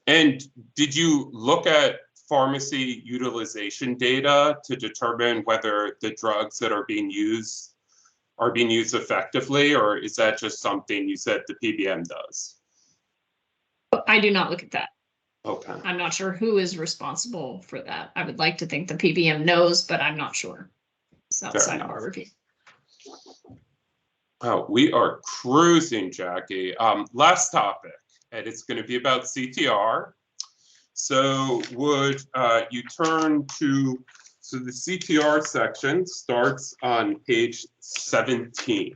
And did you look at pharmacy utilization data to determine whether the drugs that are being used are being used effectively, or is that just something you said the PBM does? I do not look at that. Okay. I'm not sure who is responsible for that. I would like to think the PBM knows, but I'm not sure. It's outside of our review. Oh, we are cruising, Jackie. Last topic, and it's going to be about CTR. So would you turn to, so the CTR section starts on page 17.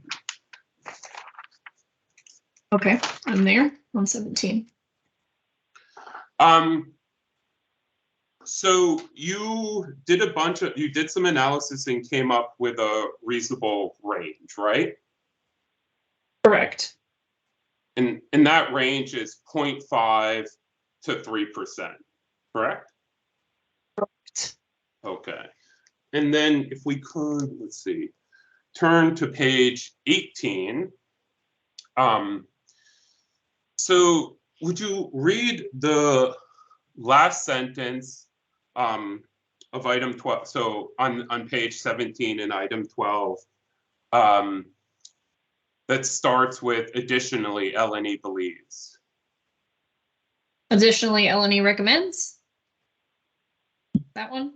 Okay, I'm there on 17. So you did some analysis and came up with a reasonable range, right? Correct. And that range is 0.5 to 3%, correct? Correct. Okay. And then if we could, let's see, turn to page 18. So would you read the last sentence of item 12? So on page 17 in item 12, that starts with additionally, LNE believes. Additionally, LNE recommends. That one?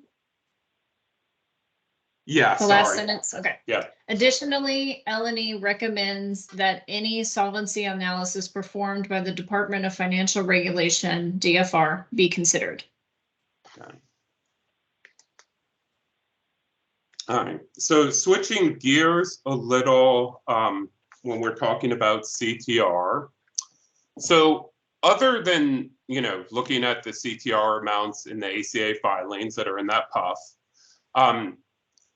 Yeah, The last sorry. sentence, okay. Yeah. Additionally, LNE recommends that any solvency analysis performed by the Department of Financial Regulation, DFR, be considered. Okay. All right, so switching gears a little when we're talking about CTR. So other than, looking at the CTR amounts in the ACA filings that are in that puff,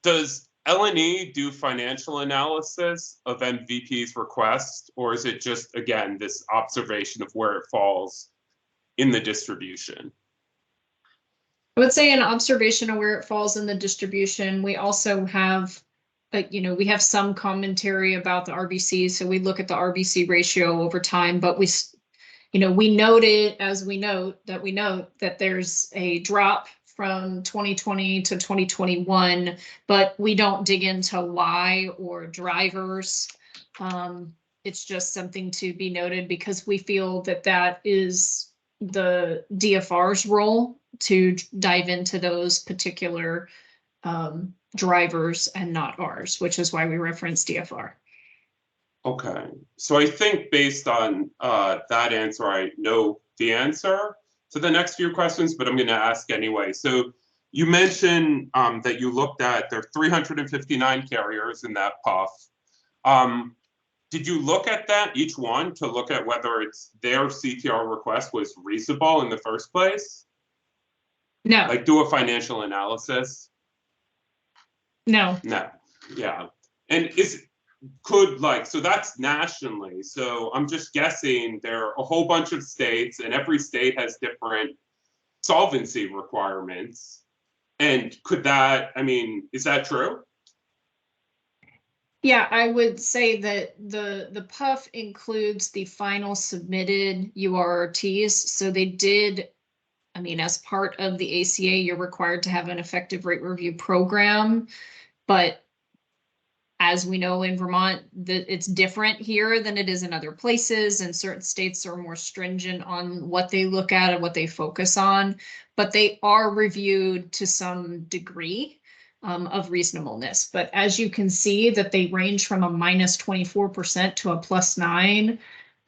does LNE do financial analysis of MVP's request, or is it just, again, this observation of where it falls in the distribution? I would say an observation of where it falls in the distribution. We also have, we have some commentary about the RBC. So we look at the RBC ratio over time, but we note it as we note that there's a drop from 2020 to 2021, but we don't dig into why or drivers. It's just something to be noted because we feel that that is the DFR's role to dive into those particular drivers and not ours, which is why we reference DFR. Okay, so I think based on that answer, I know the answer to the next few questions, but I'm going to ask anyway. So you mentioned that you looked at, there are 359 carriers in that puff. Did you look at that, each one, to look at whether their CTR request was reasonable in the first place? No. Like do a financial analysis? No. No, yeah. And so that's nationally. So I'm just guessing there are a whole bunch of states and every state has different solvency requirements. And is that true? Yeah, I would say that the PUF includes the final submitted URRTs. So they did, as part of the ACA, you're required to have an effective rate review program. But as we know in Vermont, it's different here than it is in other places, and certain states are more stringent on what they look at and what they focus on, but they are reviewed to some degree of reasonableness. But as you can see that they range from a minus 24% to a plus 9.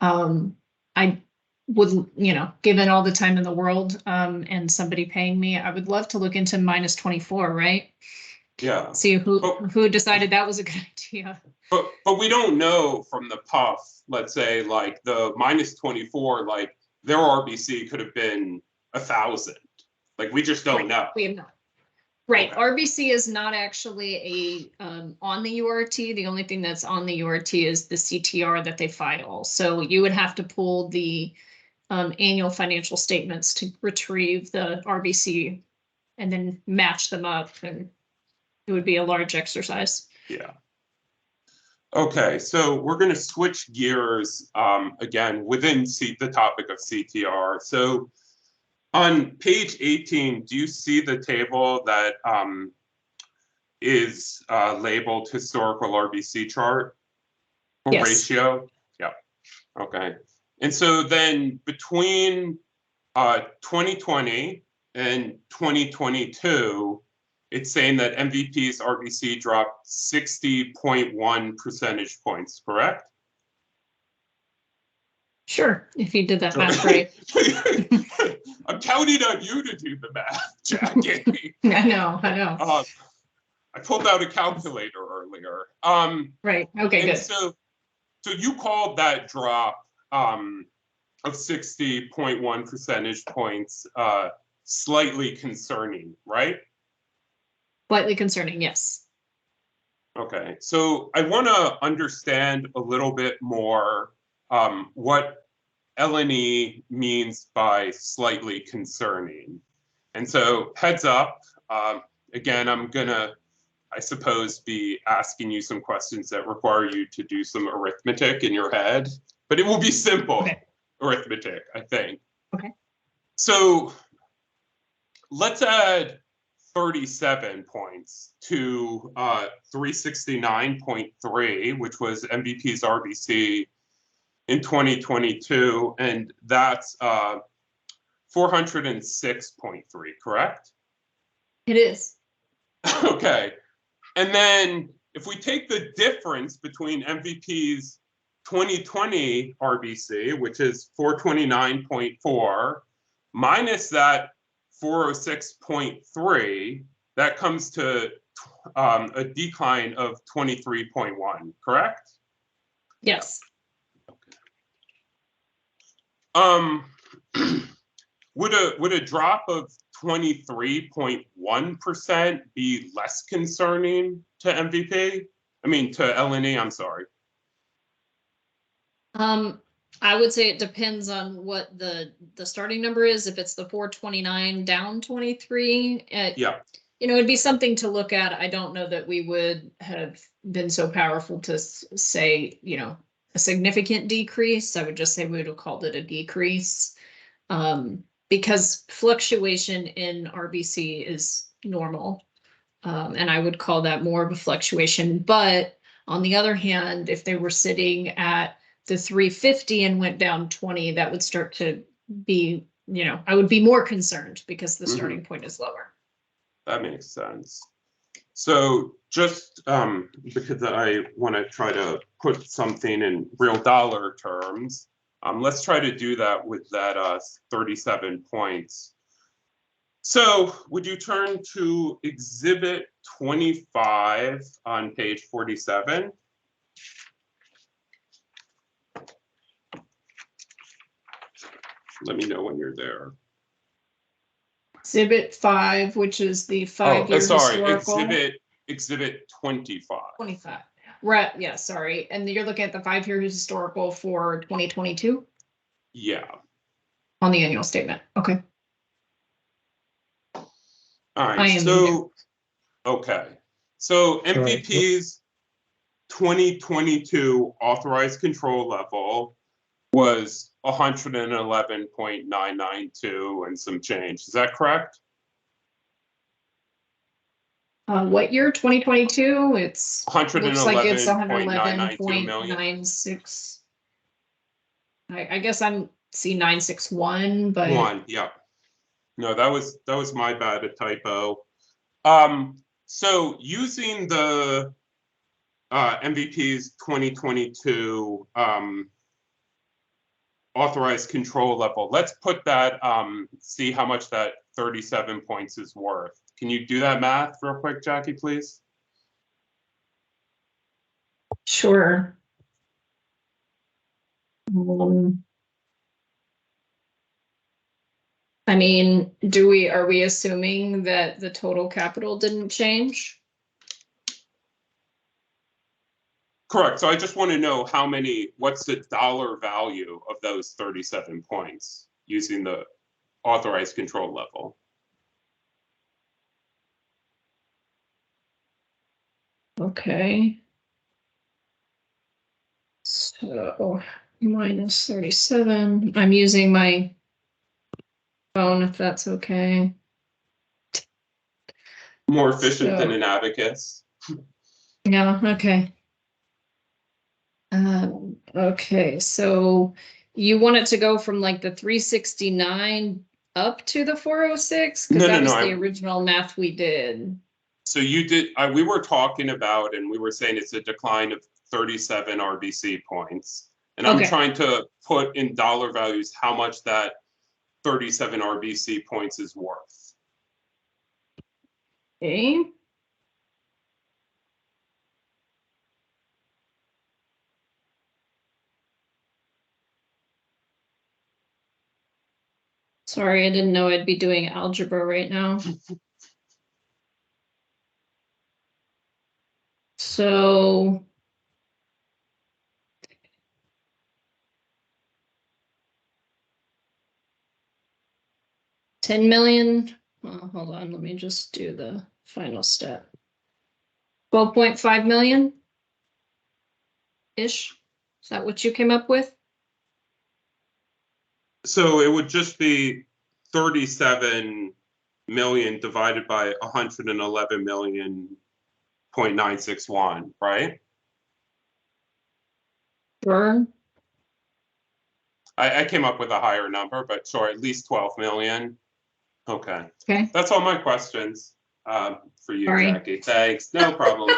I would, given all the time in the world and somebody paying me, I would love to look into minus 24, right? Yeah. See who decided that was a good idea. But we don't know from the puff, let's say like the minus 24, like their RBC could have been 1,000. Like we just don't know. We have not. Right. Okay. RBC is not actually on the URT. The only thing that's on the URT is the CTR that they file. So you would have to pull the annual financial statements to retrieve the RBC and then match them up, and it would be a large exercise. Yeah. Okay, so we're going to switch gears again within the topic of CTR. So on page 18, do you see the table that is labeled historical RBC chart or Yes. ratio? Yeah. Okay. And so then between 2020 and 2022, it's saying that MVP's RBC dropped 60.1 percentage points, correct? Sure, if you did that math right. I'm counting on you to do the math, Jackie. I know. I pulled out a calculator earlier. Right, okay, And good. so you called that drop of 60.1 percentage points slightly concerning, right? Slightly concerning, yes. Okay, so I want to understand a little bit more what L&E means by slightly concerning. And so heads up, again, I'm gonna, I suppose, be asking you some questions that require you to do some arithmetic in your head, but it will be simple arithmetic, I think. Okay. So let's add 37 points to 369.3, which was MVP's RBC in 2022, and that's 406.3, correct? It is. Okay. And then if we take the difference between MVP's 2020 RBC, which is 429.4, minus that 406.3, that comes to a decline of 23.1, correct? Yes. Would a drop of 23.1% be less concerning to MVP? I mean, to L&E, I'm sorry. I would say it depends on what the starting number is. If it's the 429 down 23, Yeah. It'd be something to look at. I don't know that we would have been so powerful to say, a significant decrease. I would just say we would have called it a decrease. Because fluctuation in RBC is normal. And I would call that more of a fluctuation. But on the other hand, if they were sitting at the 350 and went down 20, that would start to be, I would be more concerned because the starting point is lower. That makes sense. So just because I want to try to put something in real dollar terms, let's try to do that with that 37 points. So would you turn to Exhibit 25 on page 47? Let me know when you're there. Exhibit 5, which is the 5-year historical. Exhibit 25. 25. Right, yeah, sorry. And you're looking at the 5-year historical for 2022? Yeah. On the annual statement, okay. All right, so MVP's 2022 authorized control level was 111.992 and some change. Is that correct? What year? 2022? It's 111.992 looks like it's million. 111.96. I guess I'm C961, but Yeah. No, that was my bad, a typo. So using the MVP's 2022 authorized control level, let's put that, see how much that 37 points is worth. Can you do that math real quick, Jackie, please? sure. I mean, are we assuming that the total capital didn't change? Correct. So I just want to know what's the dollar value of those 37 points using the authorized control level? Okay. So minus 37. I'm using my phone if that's okay. More efficient than So- an abacus. Yeah, okay. Okay, so you want it to go from like the 369 up to the 406? Because No, that no, was no, the original math we did. So you did, we were talking about, and we were saying it's a decline of 37 RBC points. And I'm Okay. trying to put in dollar values how much that 37 RBC points is worth. Okay. Sorry, I didn't know I'd be doing algebra right now. So. $10 million. Hold on, let me just do the final step. 12.5 million. Ish. Is that what you came up with? So it would just be 37 million divided by 111 million point 961, right? Sure. I came up with a higher number, but sure, at least 12 million. Okay, Okay. that's all my questions for you, Sorry. Jackie. Thanks, no problem.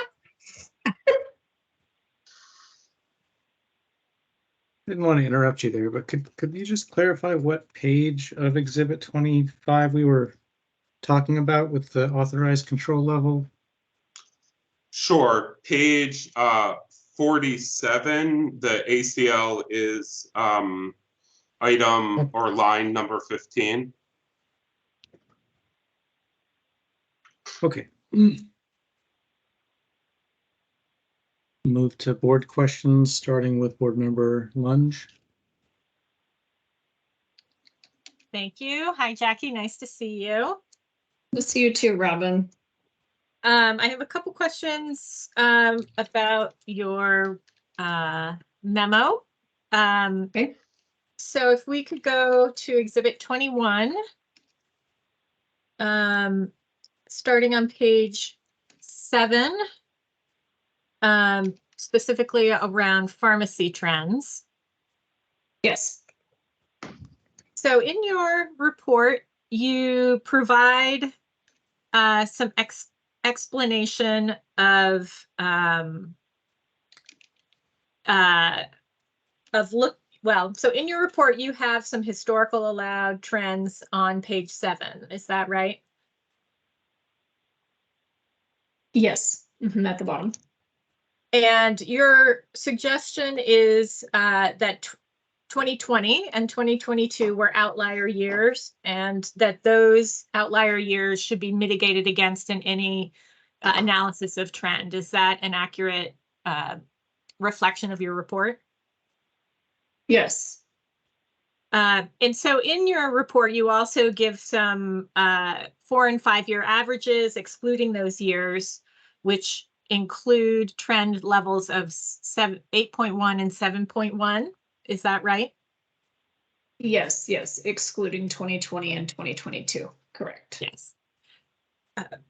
Didn't want to interrupt you there, but could you just clarify what page of Exhibit 25 we were talking about with the authorized control level? Sure, page 47, the ACL is item or line number 15. Okay. Move to board questions, starting with board member Lunge. Thank you. Hi, Jackie. Nice to see you. We'll see you too, Robin. I have a couple questions about your memo. Okay. So if we could go to Exhibit 21, starting on page 7, specifically around pharmacy trends. Yes. So in your report, you provide some explanation of so in your report, you have some historical allowed trends on page 7. Is that right? Yes. At the bottom. And your suggestion is that 2020 and 2022 were outlier years, and that those outlier years should be mitigated against in any analysis of trend. Is that an accurate reflection of your report? Yes. And so in your report, you also give some 4 and 5 year averages, excluding those years, which include trend levels of 8.1 and 7.1. Is that right? Yes, excluding 2020 and 2022. Correct. Yes.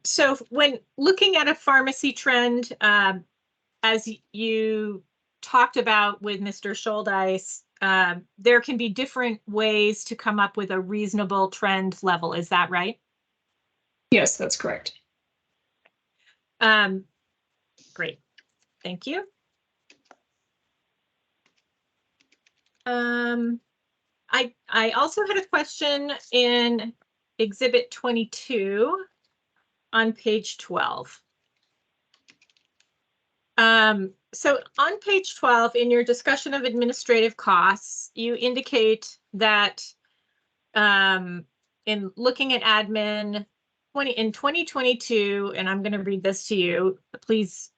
So when looking at a pharmacy trend, as you talked about with Mr. Scholdice, there can be different ways to come up with a reasonable trend level. Is that right? Yes, that's correct. Great. Thank you. I also had a question in Exhibit 22 on page 12. So on page 12, in your discussion of administrative costs, you indicate that in looking at admin in 2022, and I'm going to read this to you, please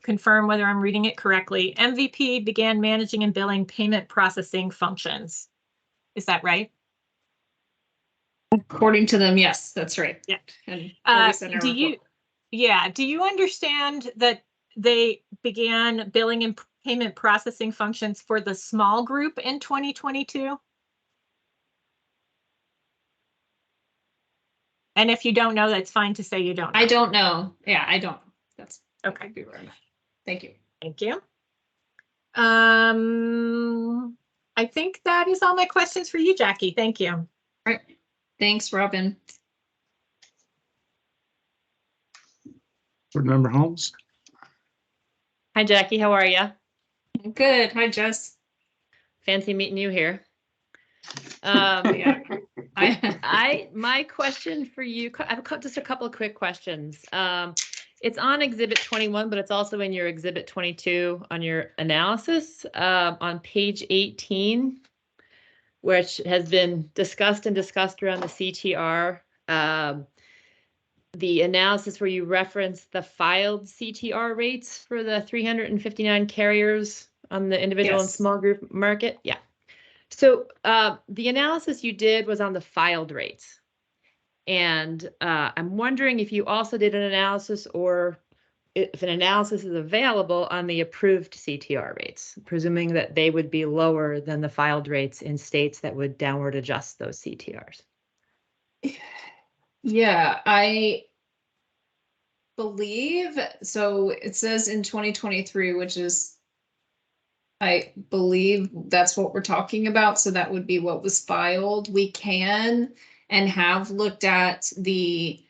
confirm whether I'm reading it correctly. MVP began managing and billing payment processing functions. Is that right? According to them, yes, that's right. Yeah. And do you understand that they began billing and payment processing functions for the small group in 2022? And if you don't know, that's fine to say you don't know. I don't know. Yeah, I don't. That's Okay. I'd be right. Thank you. Thank you. I think that is all my questions for you, Jackie. Thank you. All right. Thanks, Robin. Board Member Holmes? Hi, Jackie. How are you? Good. Hi, Jess. Fancy meeting you here. Yeah. My question for you, I have just a couple of quick questions. It's on Exhibit 21, but it's also in your Exhibit 22 on your analysis on page 18, which has been discussed around the CTR. The analysis where you reference the filed CTR rates for the 359 carriers on the individual and Yes. small group market. Yeah. So the analysis you did was on the filed rates. And I'm wondering if you also did an analysis or if an analysis is available on the approved CTR rates, presuming that they would be lower than the filed rates in states that would downward adjust those CTRs. Yeah, I believe so. It says in 2023, which is, I believe that's what we're talking about. So that would be what was filed. We can and have looked at the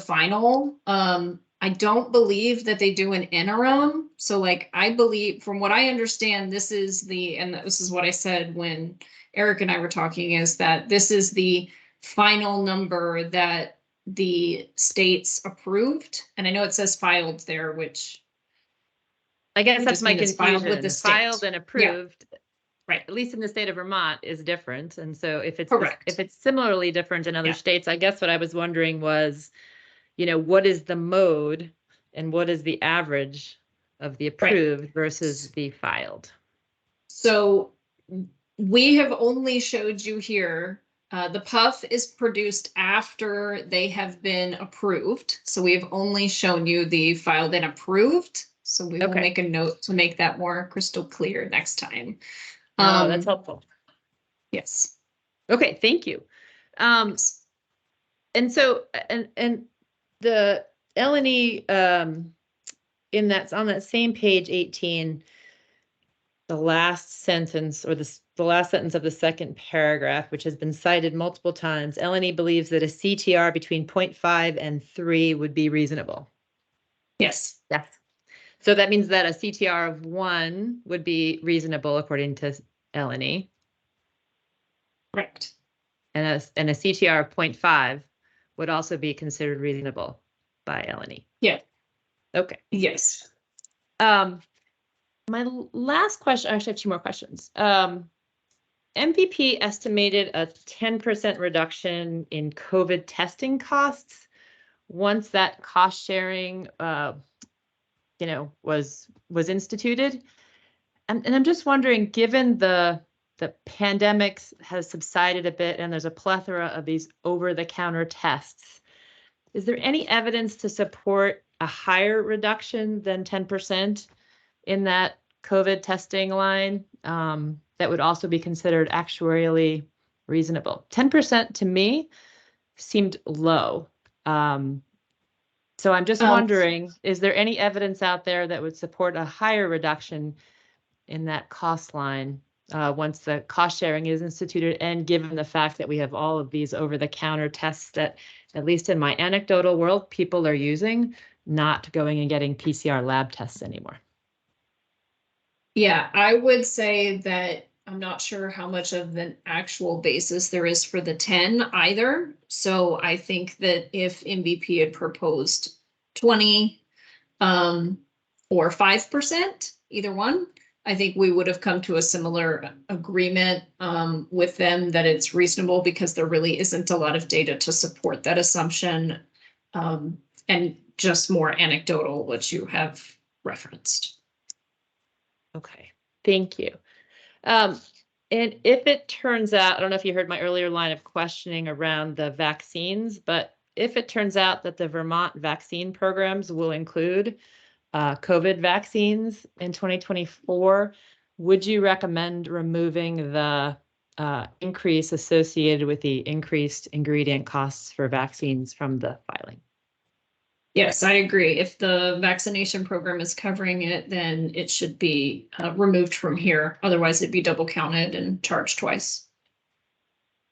final. I don't believe that they do an interim. So like, I believe from what I understand, this is and this is what I said when Eric and I were talking, is that this is the final number that the states approved. And I know it says filed there, which I guess we that's just my mean it's filed confusion. with the state. Filed and approved, Right. at least in the state of Vermont, is different. And so if it's Correct. if it's similarly different in other Yeah. states, I guess what I was wondering was, what is the mode and what is the average of the approved versus the filed? So we have only showed you here, the PUF is produced after they have been approved. So we have only shown you the filed and approved. So we will Okay. make a note to make that more crystal clear next time. Oh, that's helpful. Yes. Okay, thank you. Yes. And so, and the L&E in that's on that same page 18, the last sentence or the last sentence of the second paragraph, which has been cited multiple times, L&E believes that a CTR between 0.5 and 3 would be reasonable. Yes. Yes. So that means that a CTR of 1 would be reasonable according to L&E. Correct. And a CTR of 0.5 would also be considered reasonable by L&E. Yeah. Okay. Yes. My last question, I actually have 2 more questions. MVP estimated a 10% reduction in COVID testing costs once that cost sharing, was instituted. And I'm just wondering, given the pandemic has subsided a bit and there's a plethora of these over-the-counter tests, is there any evidence to support a higher reduction than 10% in that COVID testing line that would also be considered actuarially reasonable? 10% to me seemed low. So I'm just wondering, is there any evidence out there that would support a higher reduction in that cost line once the cost sharing is instituted, and given the fact that we have all of these over-the-counter tests that, at least in my anecdotal world, people are using, not going and getting PCR lab tests anymore? Yeah, I would say that I'm not sure how much of an actual basis there is for the 10 either. So I think that if MVP had proposed 20 or 5%, either one, I think we would have come to a similar agreement with them that it's reasonable, because there really isn't a lot of data to support that assumption, and just more anecdotal, which you have referenced. Okay, thank you. And if it turns out, I don't know if you heard my earlier line of questioning around the vaccines, but if it turns out that the Vermont vaccine programs will include COVID vaccines in 2024, would you recommend removing the increase associated with the increased ingredient costs for vaccines from the filing. Yes, I agree. If the vaccination program is covering it, then it should be removed from here. Otherwise, it'd be double counted and charged twice.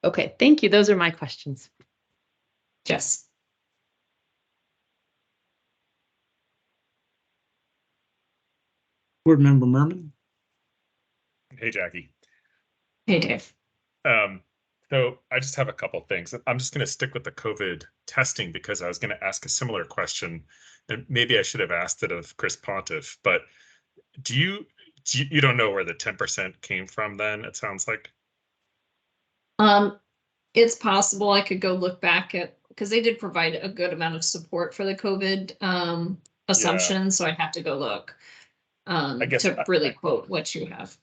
Okay, thank you. Those are my questions. Yes. Board Member Merman. Hey, Jackie. Hey, Dave. So I just have a couple things. I'm just going to stick with the COVID testing because I was going to ask a similar question, and maybe I should have asked it of Chris Pontiff. But you don't know where the 10% came from? Then it sounds like. It's possible. I could go look back at, because they did provide a good amount of support for the COVID assumptions, so I'd have to go look I guess to really quote what you have.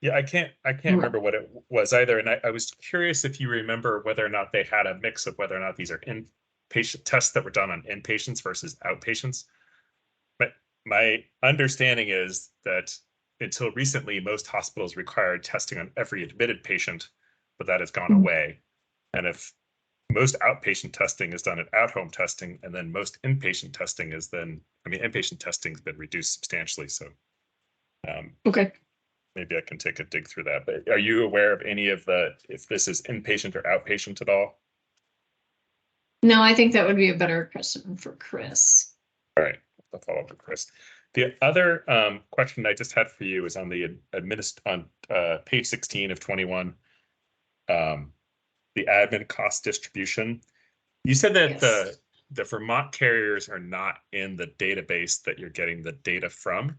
Yeah, I can't remember what it was either. And I was curious if you remember whether or not they had a mix of whether or not these are inpatient tests that were done on inpatients versus outpatients. But my understanding is that until recently, most hospitals required testing on every admitted patient, but that has gone away. And if most outpatient testing is done at at-home testing, and then most inpatient testing is then, inpatient testing has been reduced substantially. So Okay. maybe I can take a dig through that. But are you aware of any of if this is inpatient or outpatient at all? No, I think that would be a better question for Chris. All right, I'll follow up with Chris. The other question I just had for you is on the page 16 of 21, the admin cost distribution. You said that Yes. the Vermont carriers are not in the database that you're getting the data from.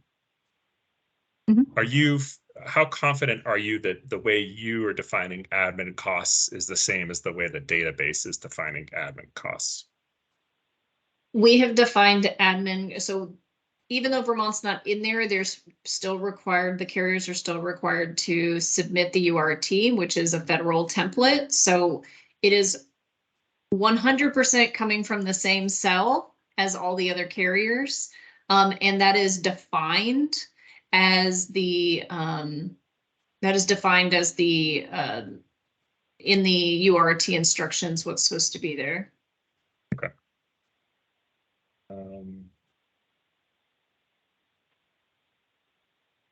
How confident are you that the way you are defining admin costs is the same as the way the database is defining admin costs? We have defined admin, so even though Vermont's not in there, there's still required, the carriers are still required to submit the URT, which is a federal template. So it is 100% coming from the same cell as all the other carriers. And that is defined as the in the URT instructions, what's supposed to be there. Okay.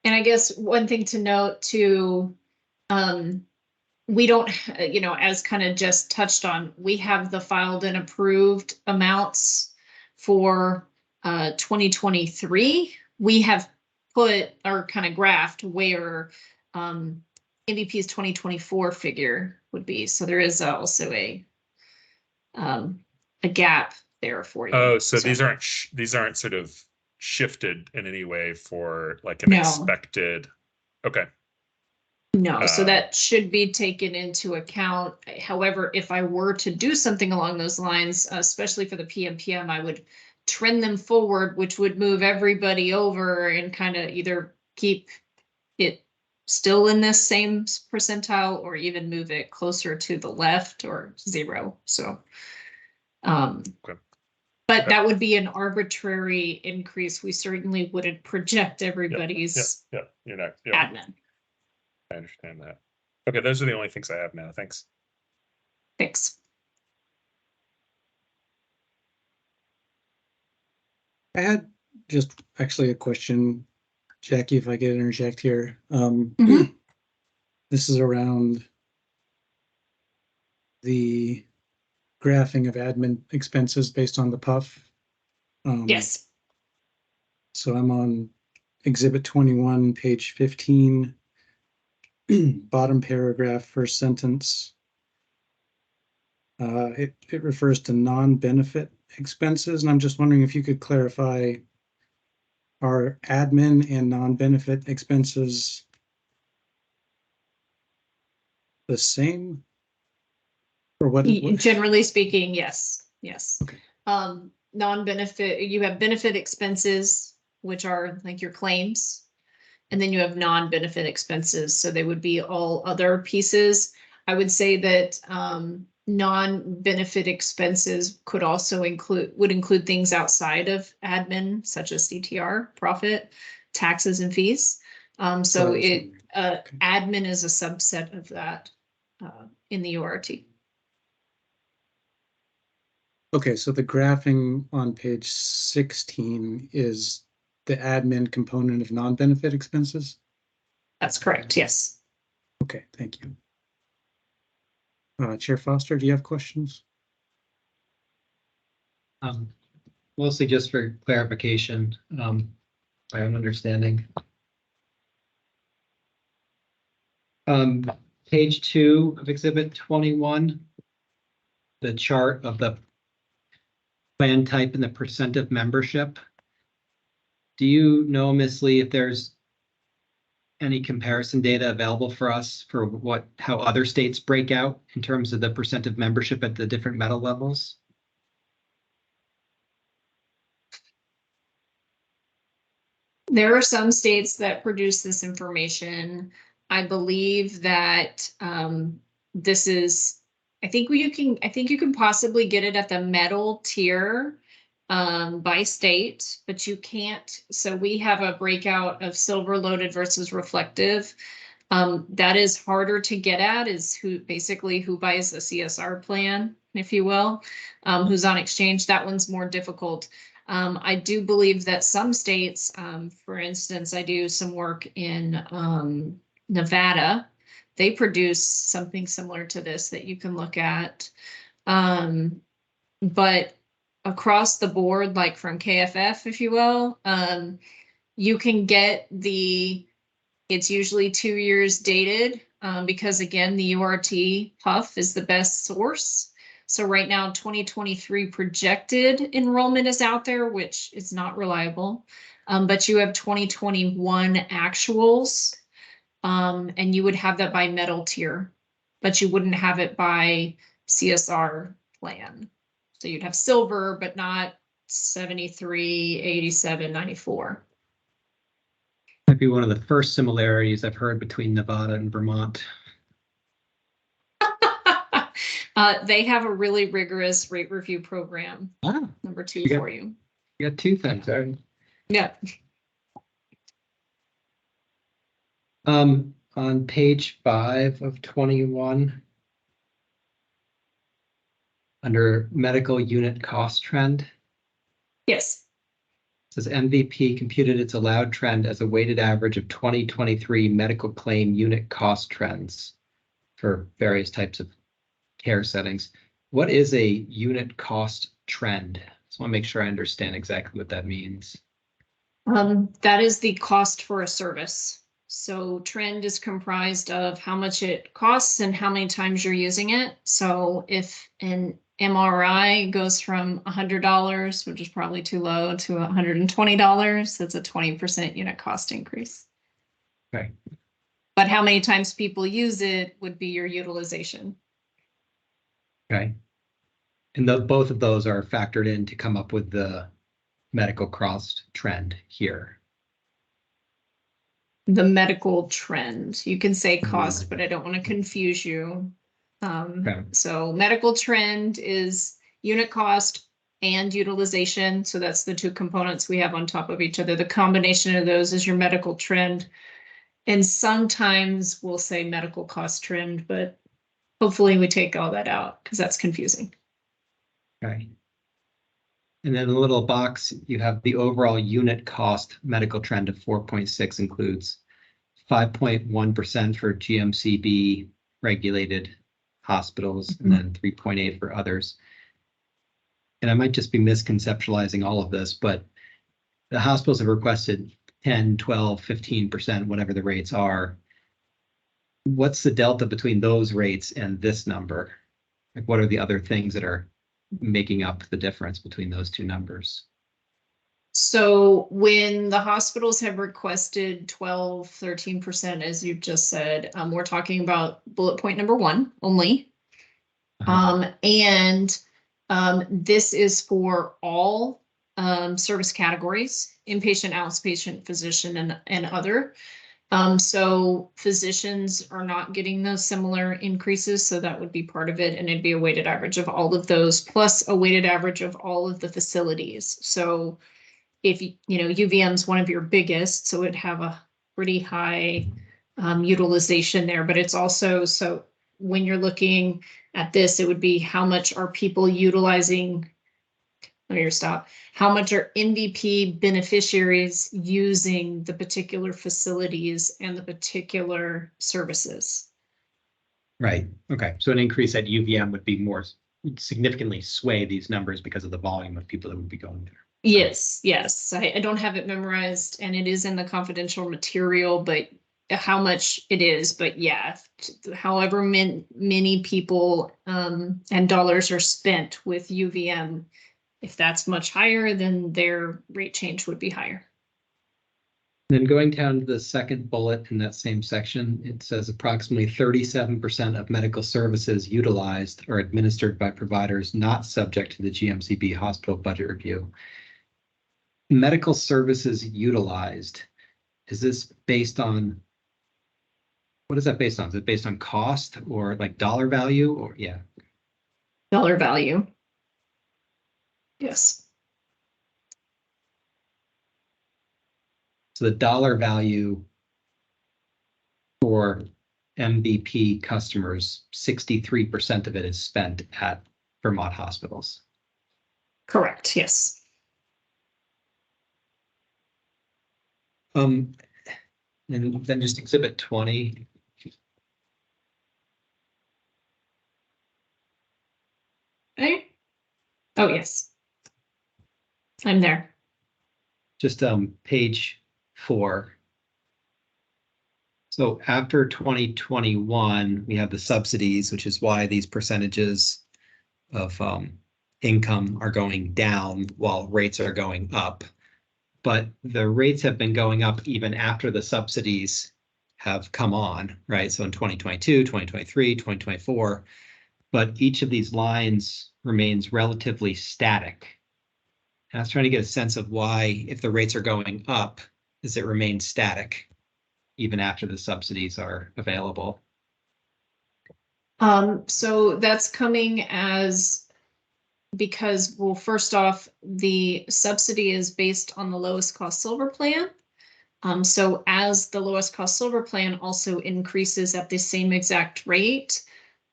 And I guess one thing to note too, we don't, as kind of just touched on, we have the filed and approved amounts for 2023. We have put or kind of graphed where MVP's 2024 figure would be. So there is also a gap there for you. Oh, so these aren't sort of shifted in any way for like an No. expected. Okay. No, so that should be taken into account. However, if I were to do something along those lines, especially for the PMPM, I would trend them forward, which would move everybody over and kind of either keep it still in this same percentile or even move it closer to the left or zero. So, Okay. but that would be an arbitrary increase. We certainly wouldn't project everybody's You're not. admin. I understand that. Okay, those are the only things I have now. Thanks. Thanks. I had just actually a question, Jackie, if I could interject here. This is around the graphing of admin expenses based on the PUF. Yes. So I'm on Exhibit 21, page 15, bottom paragraph, first sentence. It refers to non-benefit expenses, and I'm just wondering if you could clarify, are admin and non-benefit expenses the same? Or what? Generally speaking, yes. Okay. Non-benefit, you have benefit expenses, which are like your claims, and then you have non-benefit expenses. So they would be all other pieces. I would say that non-benefit expenses could also would include things outside of admin, such as CTR, profit, taxes, and fees. So admin is a subset of that. in the URT. Okay, so the graphing on page 16 is the admin component of non-benefit expenses? That's correct, yes. Okay, thank you. Chair Foster, do you have questions? Mostly just for clarification, my own understanding. Page 2 of Exhibit 21, the chart of the plan type and the percent of membership. Do you know, Ms. Lee, if there's any comparison data available for us for how other states break out in terms of the percent of membership at the different metal levels? There are some states that produce this information. I believe that this is, I think you can possibly get it at the metal tier by state, but you can't. So we have a breakout of silver loaded versus reflective. That is harder to get at, is who buys the CSR plan, if you will, who's on exchange. That one's more difficult. I do believe that some states, for instance, I do some work in Nevada. They produce something similar to this that you can look at. But across the board, like from KFF, if you will, you can get it's usually 2 years dated because, again, the URT Puff is the best source. So right now, 2023 projected enrollment is out there, which is not reliable. But you have 2021 actuals, and you would have that by metal tier, but you wouldn't have it by CSR plan. So you'd have silver, but not 73, 87, 94. Might be one of the first similarities I've heard between Nevada and Vermont. They have a really rigorous rate review program. Number 2 for you. You got 2 things, right? Yeah. On page 5 of 21, under medical unit cost trend. Yes. It says MVP computed its allowed trend as a weighted average of 2023 medical claim unit cost trends for various types of care settings. What is a unit cost trend? Just want to make sure I understand exactly what that means. That is the cost for a service. So trend is comprised of how much it costs and how many times you're using it. So if an MRI goes from $100, which is probably too low, to $120, that's a 20% unit cost increase. Okay. But how many times people use it would be your utilization. Okay. And both of those are factored in to come up with the medical cost trend here. The medical trend. You can say cost, but I don't want to confuse you. Okay. So medical trend is unit cost and utilization. So that's the 2 components we have on top of each other. The combination of those is your medical trend. And sometimes we'll say medical cost trend, but hopefully we take all that out because that's confusing. Okay. And then in the little box, you have the overall unit cost medical trend of 4.6 includes 5.1% for GMCB regulated hospitals, and then 3.8 for others. And I might just be misconceptualizing all of this, but the hospitals have requested 10, 12, 15%, whatever the rates are. What's the delta between those rates and this number? Like, what are the other things that are making up the difference between those 2 numbers? So when the hospitals have requested 12, 13%, as you just said, we're talking about bullet point number 1 only. And this is for all service categories, inpatient, outpatient, physician, and other. So physicians are not getting those similar increases, so that would be part of it, and it'd be a weighted average of all of those, plus a weighted average of all of the facilities. So if UVM is one of your biggest, so it'd have a pretty high utilization there, but it's also, so when you're looking at this, it would be how much are people utilizing, let me stop, how much are MVP beneficiaries using the particular facilities and the particular services? Right. Okay. So an increase at UVM would be more would significantly sway these numbers because of the volume of people that would be going there. Yes, yes. I don't have it memorized and it is in the confidential material, but how much it is, but yeah, however many people and dollars are spent with UVM, if that's much higher, then their rate change would be higher. Then going down to the second bullet in that same section, it says approximately 37% of medical services utilized are administered by providers not subject to the GMCB hospital budget review. Medical services utilized, is this based on, what is that based on? Is it based on cost or like dollar value or yeah? Dollar value. Yes. So the dollar value for MVP customers, 63% of it is spent at Vermont hospitals. Correct, yes. And then just exhibit 20. Okay. Oh, yes. I'm there. Just page 4. So after 2021, we have the subsidies, which is why these percentages of income are going down while rates are going up. But the rates have been going up even after the subsidies have come on, right? So in 2022, 2023, 2024, but each of these lines remains relatively static. And I was trying to get a sense of why, if the rates are going up, does it remain static even after the subsidies are available? So that's coming as, because, well, first off, the subsidy is based on the lowest cost silver plan. So as the lowest cost silver plan also increases at the same exact rate,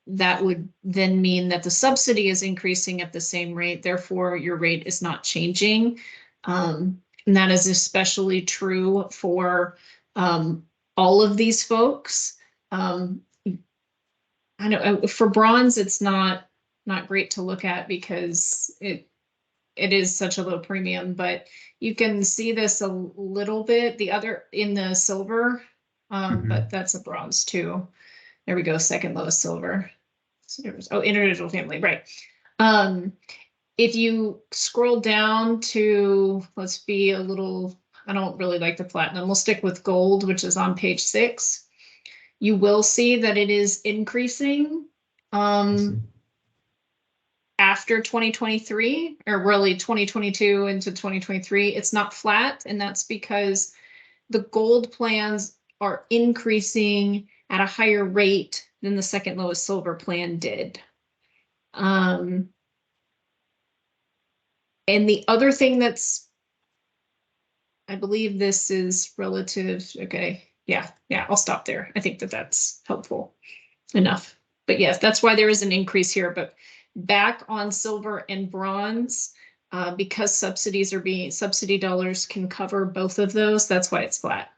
that would then mean that the subsidy is increasing at the same rate, therefore your rate is not changing. And that is especially true for all of these folks. I know for bronze, it's not great to look at because it is such a low premium, but you can see this a little bit, the other in the silver, but that's a bronze too. There we go, second lowest silver. Oh, individual family, right. If you scroll down to, let's be a little, I don't really like the platinum, we'll stick with gold, which is on page 6. You will see that it is increasing after 2023, or really 2022 into 2023. It's not flat, and that's because the gold plans are increasing at a higher rate than the second lowest silver plan did. And the other thing that's, I believe this is relative, okay, yeah, I'll stop there. I think that that's helpful enough. But yes, that's why there is an increase here, but back on silver and bronze, because subsidy dollars can cover both of those, that's why it's flat.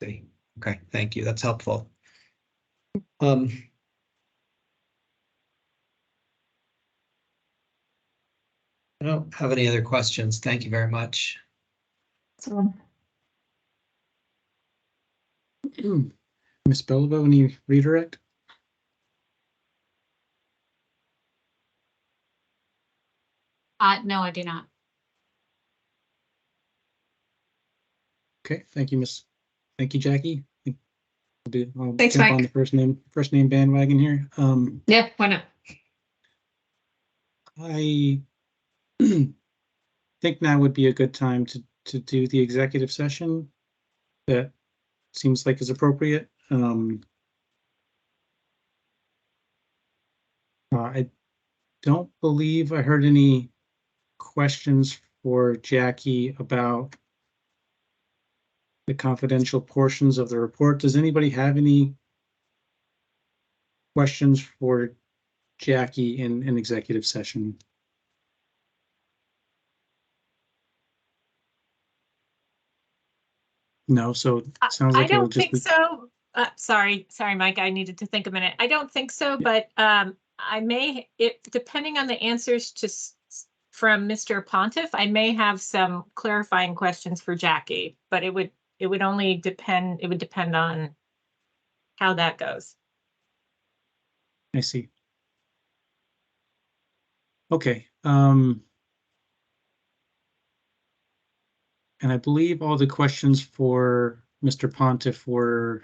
Okay, thank you. That's helpful. I don't have any other questions. Thank you very much. Ms. Beliveau, any redirect? No, I do not. Okay, thank you, Miss. Thank you, Jackie. I'll Thanks, jump Mike. on the first name bandwagon here. Yeah, why not? I think now would be a good time to do the executive session. That seems like is appropriate. I don't believe I heard any questions for Jackie about the confidential portions of the report. Does anybody have any questions for Jackie in executive session? No, so it sounds I like it'll don't just think be, so. Sorry, Mike, I needed to think a minute. I don't think so, but I may, depending on the answers from Mr. Pontiff, I may have some clarifying questions for Jackie, but it would only depend, it would depend on how that goes. I see. Okay. And I believe all the questions for Mr. Pontiff were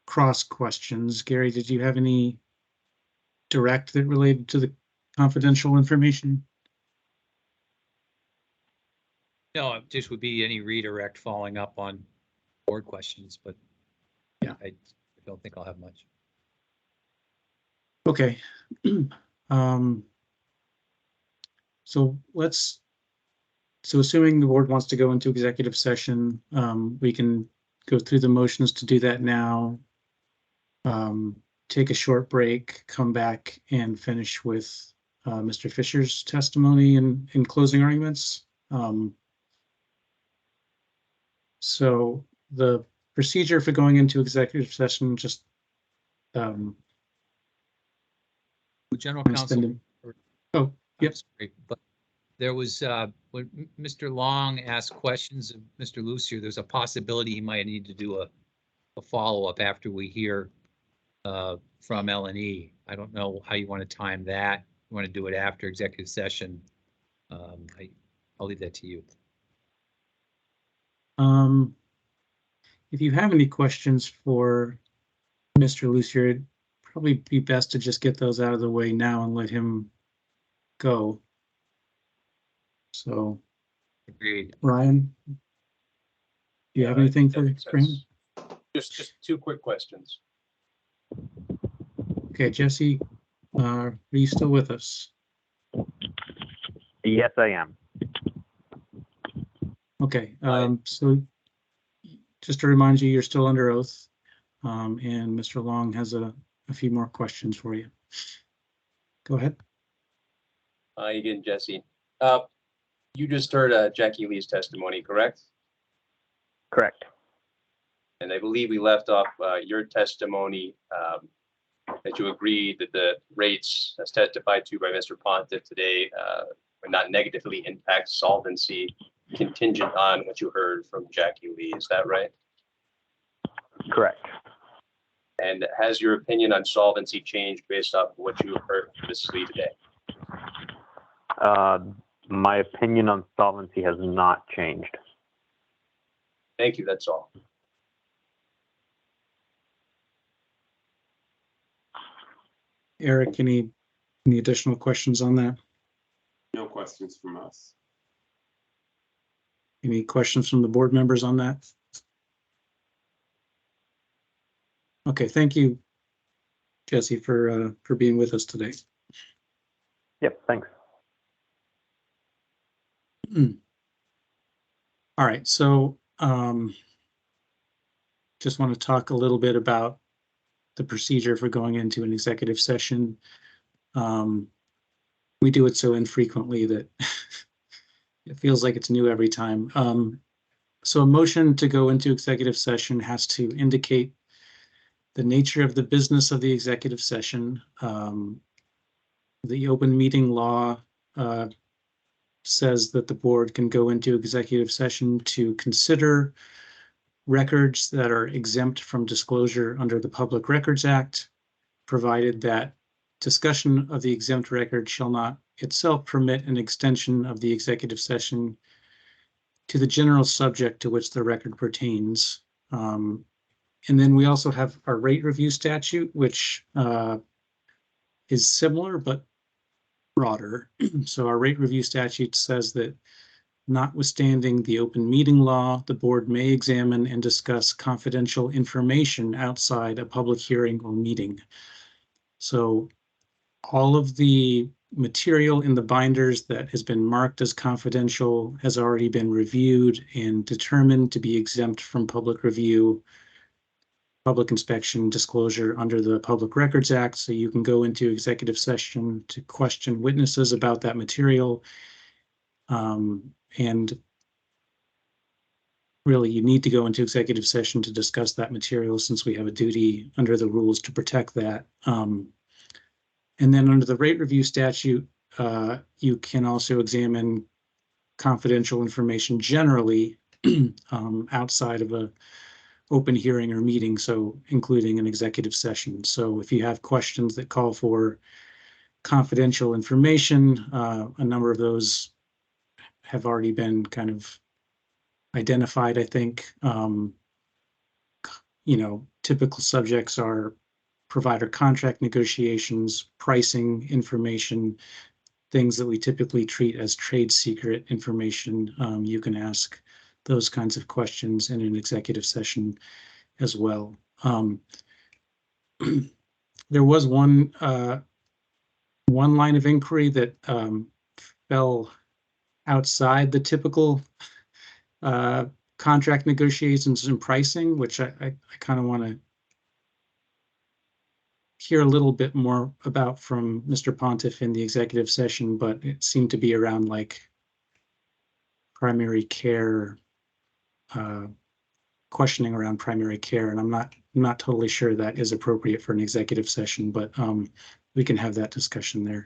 cross questions. Gary, did you have any direct that related to the confidential information? No, it just would be any redirect following up on board questions, but yeah, I don't think I'll have much. Okay. So assuming the board wants to go into executive session, we can go through the motions to do that now. Take a short break, come back and finish with Mr. Fisher's testimony and in closing arguments. So the procedure for going into executive session, just General counsel. Oh, yep. Sorry, but there was when Mr. Long asked questions of Mr. Lucier, there's a possibility he might need to do a follow-up after we hear from L&E. I don't know how you want to time that. You want to do it after executive session? I'll leave that to you. If you have any questions for Mr. Lucier, it'd probably be best to just get those out of the way now and let him go. So, agreed. Ryan, do you have anything for him? Just two quick questions. Okay, Jesse, are you still with us? Yes, I am. Okay, so just to remind you, you're still under oath, and Mr. Long has a few more questions for you. Go ahead. Hi again, Jesse. You just heard Jackie Lee's testimony, correct? Correct. And I believe we left off your testimony that you agreed that the rates as testified to by Mr. Pontiff today would not negatively impact solvency contingent on what you heard from Jackie Lee. Is that right? Correct. And has your opinion on solvency changed based off of what you heard from Ms. Lee today? My opinion on solvency has not changed. Thank you. That's all. Eric, any additional questions on that? No questions from us. Any questions from the board members on that? Okay, thank you, Jesse, for being with us today. Yep, thanks. All right, so just want to talk a little bit about the procedure for going into an executive session. We do it so infrequently that it feels like it's new every time. So a motion to go into executive session has to indicate the nature of the business of the executive session. The open meeting law says that the board can go into executive session to consider records that are exempt from disclosure under the Public Records Act, provided that discussion of the exempt record shall not itself permit an extension of the executive session to the general subject to which the record pertains. And then we also have our rate review statute, which is similar but broader. So our rate review statute says that notwithstanding the open meeting law, the board may examine and discuss confidential information outside a public hearing or meeting. So all of the material in the binders that has been marked as confidential has already been reviewed and determined to be exempt from public review, public inspection, disclosure under the Public Records Act. So you can go into executive session to question witnesses about that material. And really, you need to go into executive session to discuss that material since we have a duty under the rules to protect that. And then under the rate review statute, you can also examine confidential information generally outside of a open hearing or meeting, so including an executive session. So if you have questions that call for confidential information, a number of those have already been kind of identified, I think. Typical subjects are provider contract negotiations, pricing information, things that we typically treat as trade secret information. You can ask those kinds of questions in an executive session as well. There was one line of inquiry that fell outside the typical contract negotiations and pricing, which I kind of want to hear a little bit more about from Mr. Pontiff in the executive session, but it seemed to be around like primary care, questioning around primary care, and I'm not totally sure that is appropriate for an executive session, but we can have that discussion there.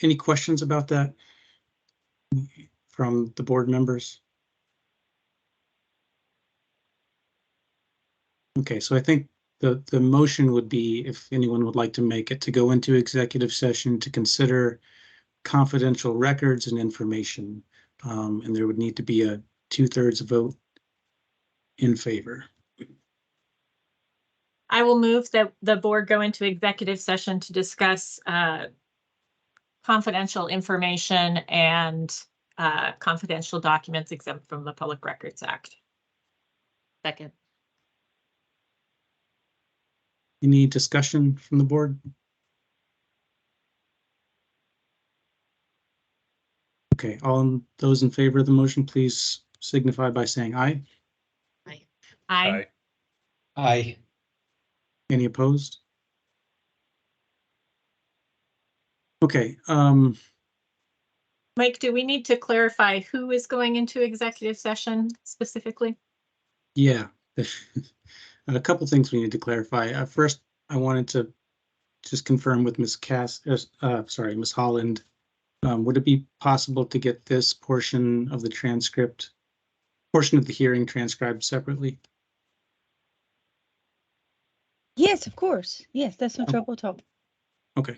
Any questions about that from the board members? Okay, so I think the motion would be, if anyone would like to make it, to go into executive session to consider confidential records and information. And there would need to be a 2/3 vote in favor. I will move that the board go into executive session to discuss confidential information and confidential documents exempt from the Public Records Act. Second. Any discussion from the board? Okay, all those in favor of the motion, please signify by saying aye. Aye. Aye. Aye. Any opposed? Okay, Mike, do we need to clarify who is going into executive session specifically? yeah. A couple things we need to clarify. First, I wanted to just confirm with Ms. Ms. Holland. Would it be possible to get this portion of the hearing transcribed separately? Yes, of course. Yes, that's no trouble at all. Okay.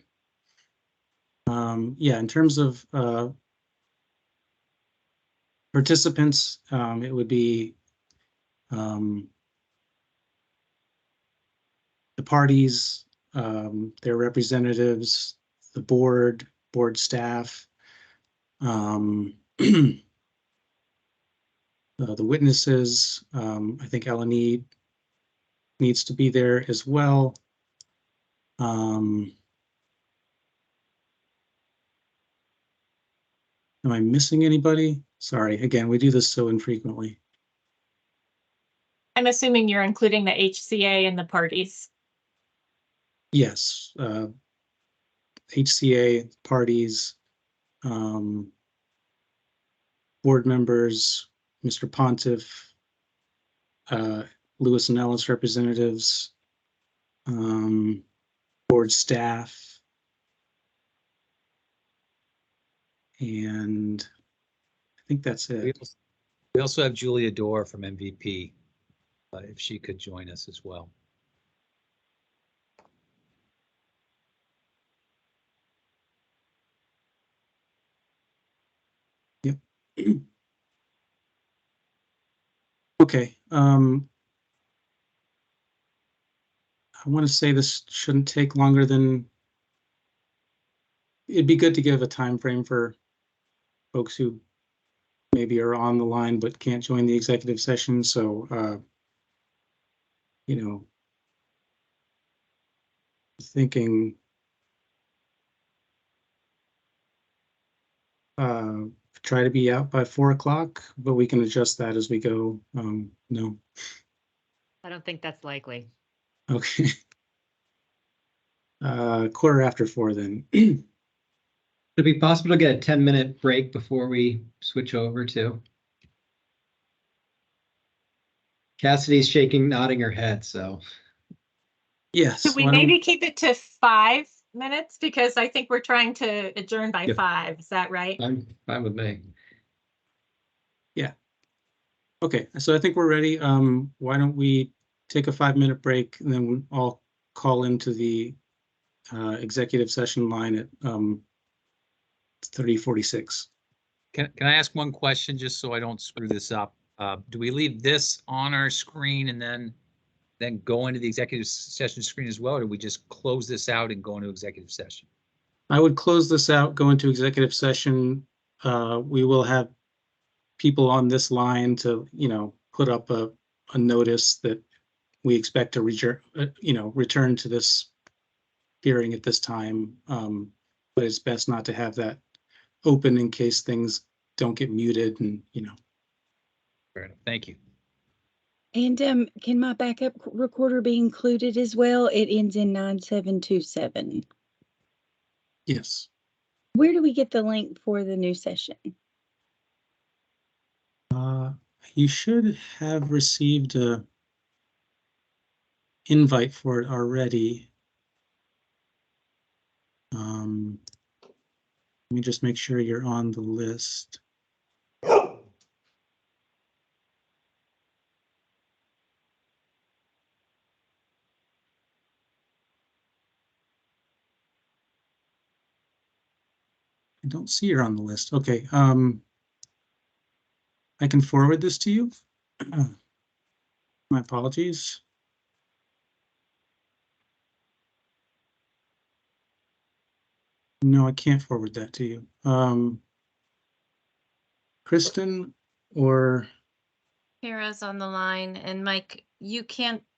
Yeah, in terms of participants, it would be the parties, their representatives, the board staff, the witnesses. I think Ellen needs to be there as well. Am I missing anybody? Sorry, again, we do this so infrequently. I'm assuming you're including the HCA and the parties. Yes, HCA, parties, board members, Mr. Pontiff, Lewis and Ellis representatives, board staff, and I think that's it. We also have Julia Dorr from MVP, if she could join us as well. Yep. Okay. I want to say this shouldn't take longer than. It'd be good to give a time frame for folks who maybe are on the line but can't join the executive session. So, you know, thinking try to be out by 4 o'clock, but we can adjust that as we go. No. I don't think that's likely. Okay. 4:15 then. Would it be possible to get a 10-minute break before we switch over to? Cassidy's shaking, nodding her head, so. Yes. Could we why don't maybe keep it to 5 minutes? Because I think we're trying to adjourn by Yep. 5. Is that right? I'm fine with me. Okay, so I think we're ready. Why don't we take a 5-minute break and then we'll all call into the executive session line at 30:46. Can I ask one question just so I don't screw this up? Do we leave this on our screen and then go into the executive session screen as well, or do we just close this out and go into executive session? I would close this out, go into executive session. We will have people on this line to, put up a notice that we expect to return to this hearing at this time. But it's best not to have that open in case things don't get muted and. Fair enough. Thank you. And can my backup recorder be included as well? It ends in 9727. Yes. Where do we get the link for the new session? You should have received a invite for it already. Let me just make sure you're on the list. I don't see you're on the list. Okay. I can forward this to you. My apologies. No, I can't forward that to you. Kristen or Kara's on the line, and Mike, you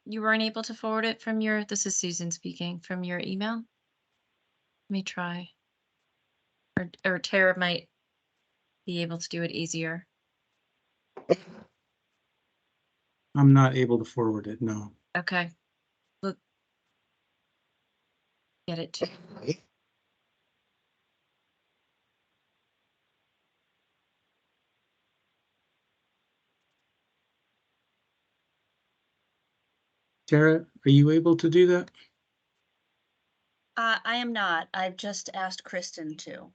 weren't able to forward it from this is Susan speaking, from your email? Let me try. Or Tara might be able to do it easier. I'm not able to forward it, no. Okay. Look. Get it to. Tara, are you able to do that? I am not. I've just asked Kristen to.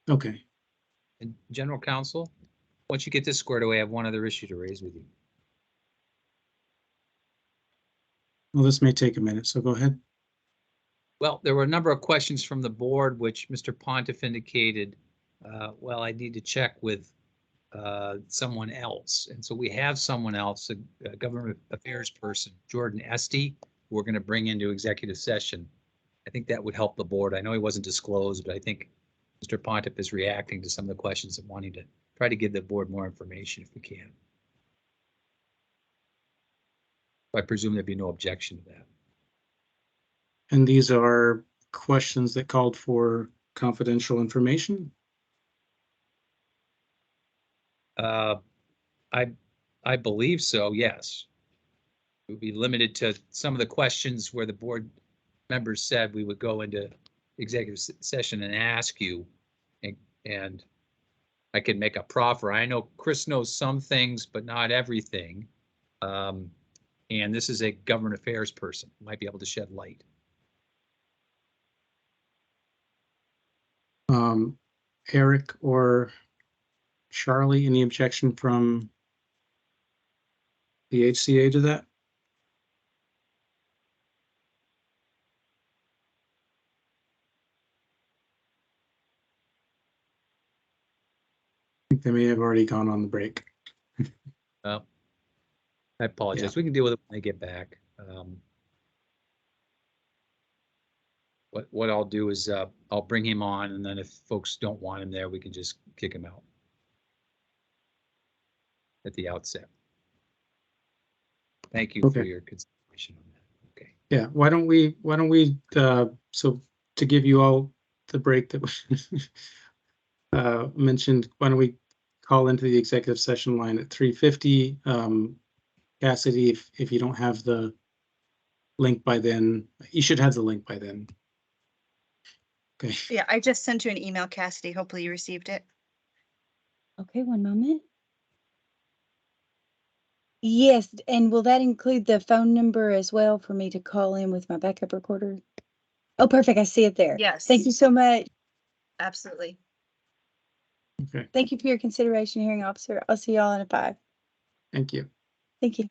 Okay. And General Counsel, once you get this squared away, I have one other issue to raise with you. Well, this may take a minute, so go ahead. Well, there were a number of questions from the board, which Mr. Pontiff indicated, well, I need to check with someone else. And so we have someone else, a government affairs person, Jordan Estee, who we're going to bring into executive session. I think that would help the board. I know he wasn't disclosed, but I think Mr. Pontiff is reacting to some of the questions and wanting to try to give the board more information if we can. I presume there'd be no objection to that. And these are questions that called for confidential information? I believe so, yes. It would be limited to some of the questions where the board members said we would go into executive session and ask you, and I can make a proffer. I know Chris knows some things, but not everything. And this is a government affairs person, might be able to shed light. Eric or Charlie, any objection from the HCA to that? I think they may have already gone on the break. Well, I apologize. Yeah. We can deal with it when they get back. what I'll do is I'll bring him on, and then if folks don't want him there, we can just kick him out at the outset. Thank you for Okay. your consideration on that. Okay. Yeah, why don't we, so to give you all the break that was mentioned, why don't we call into the executive session line at 3:50? Cassidy, if you don't have the link by then, you should have the link by then. Okay, Yeah, I just sent you an email, Cassidy. Hopefully you received it. Okay, one moment. Yes, and will that include the phone number as well for me to call in with my backup recorder? Oh, perfect. I see it there. Yes. Thank you so much. Absolutely. okay, Thank you for your consideration, hearing officer. I'll see y'all in a 5. thank you. Thank you.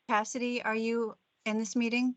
Cassidy, are you in this meeting?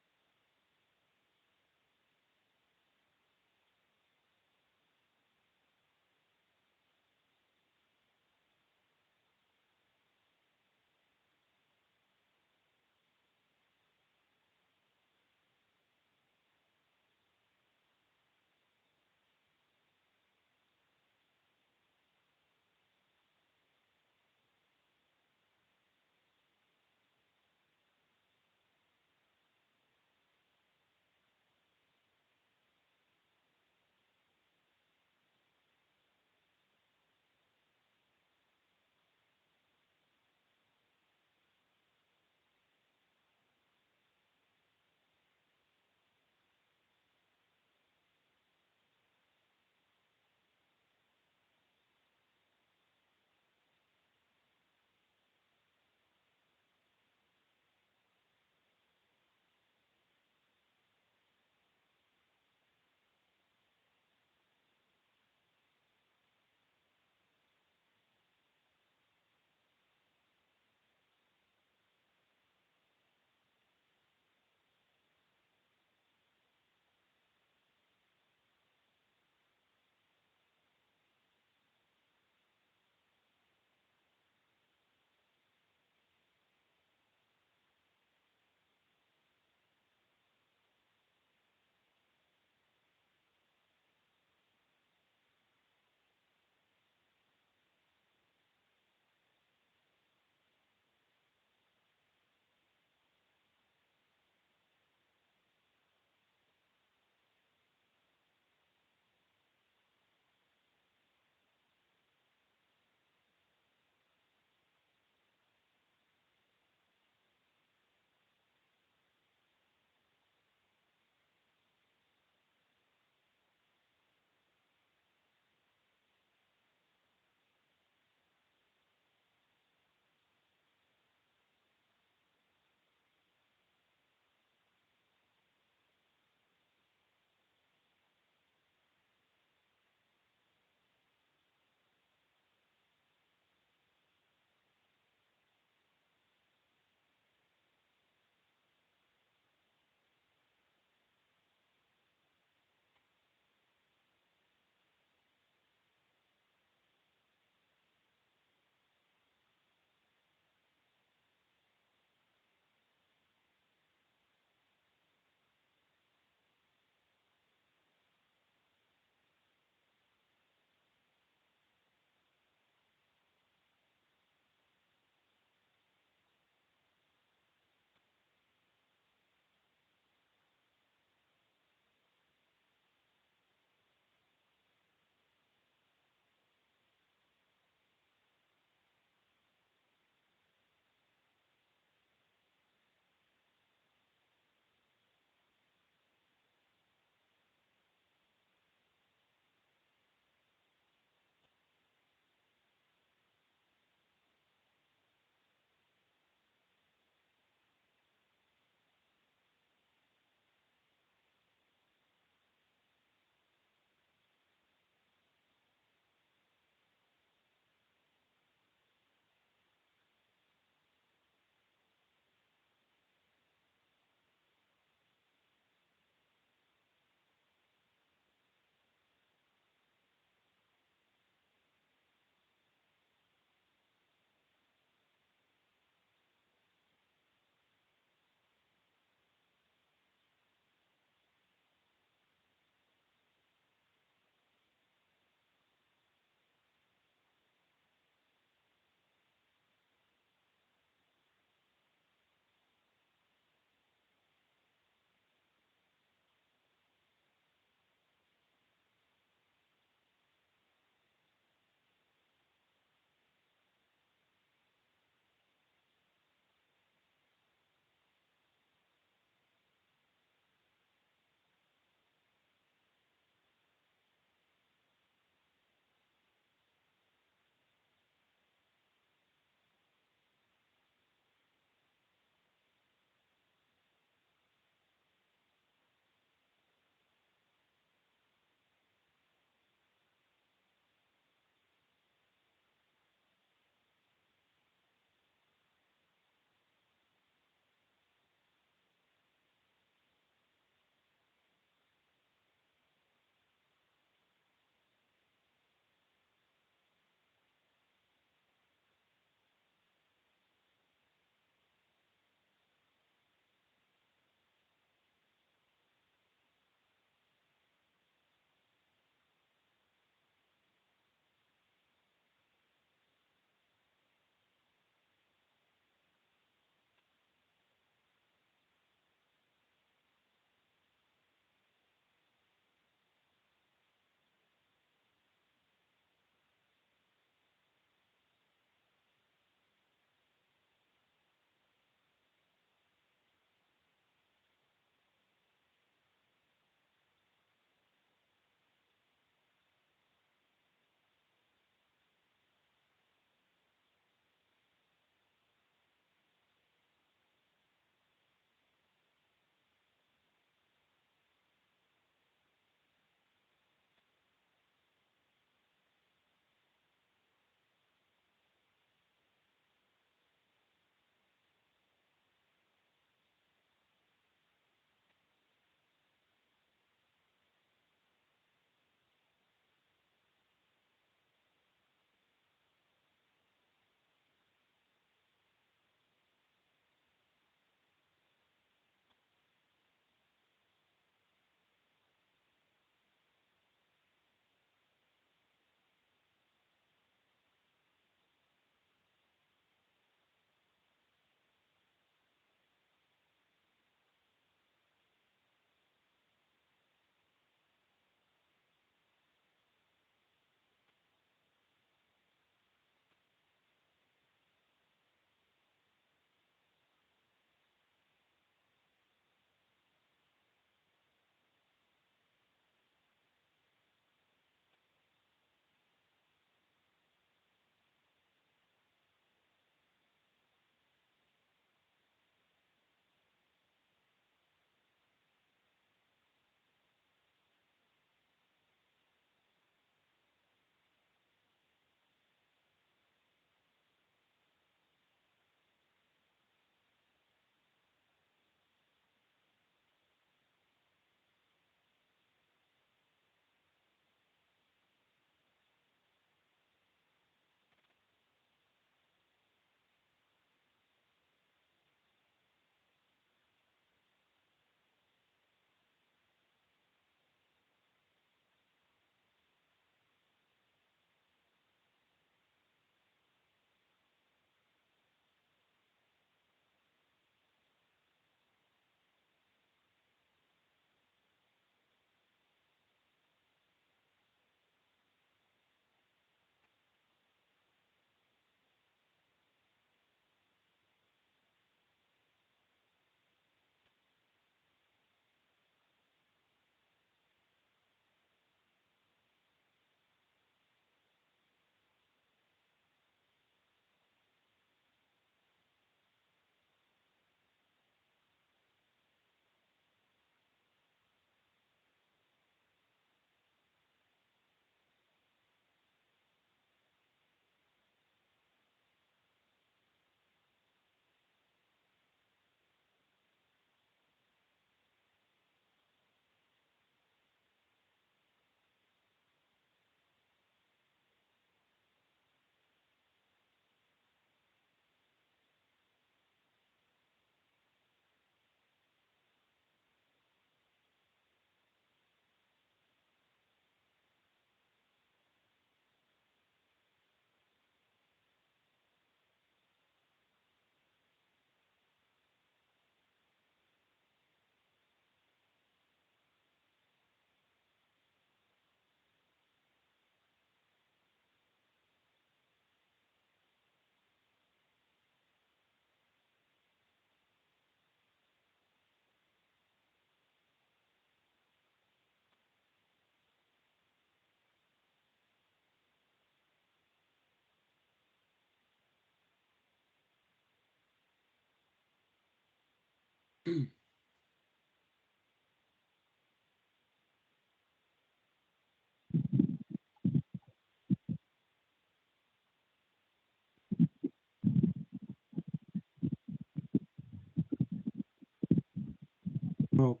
Well,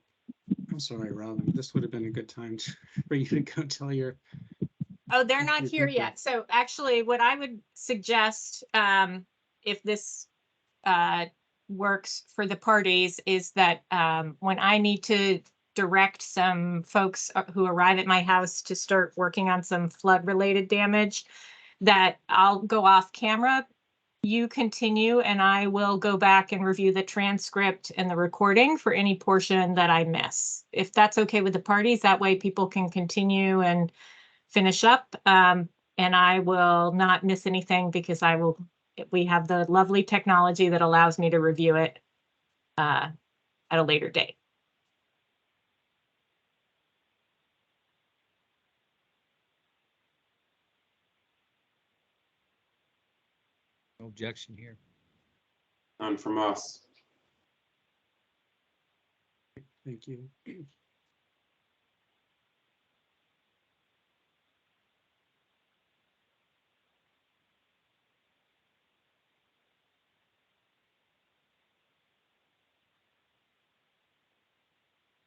I'm sorry, Robin. This would have been a good time for you to go tell your. Oh, they're not your here people. yet. So actually, what I would suggest, if this works for the parties, is that when I need to direct some folks who arrive at my house to start working on some flood-related damage, that I'll go off camera. You continue, and I will go back and review the transcript and the recording for any portion that I miss. If that's okay with the parties, that way people can continue and finish up. And I will not miss anything because we have the lovely technology that allows me to review it at a later date. No objection here. None from us. Thank you.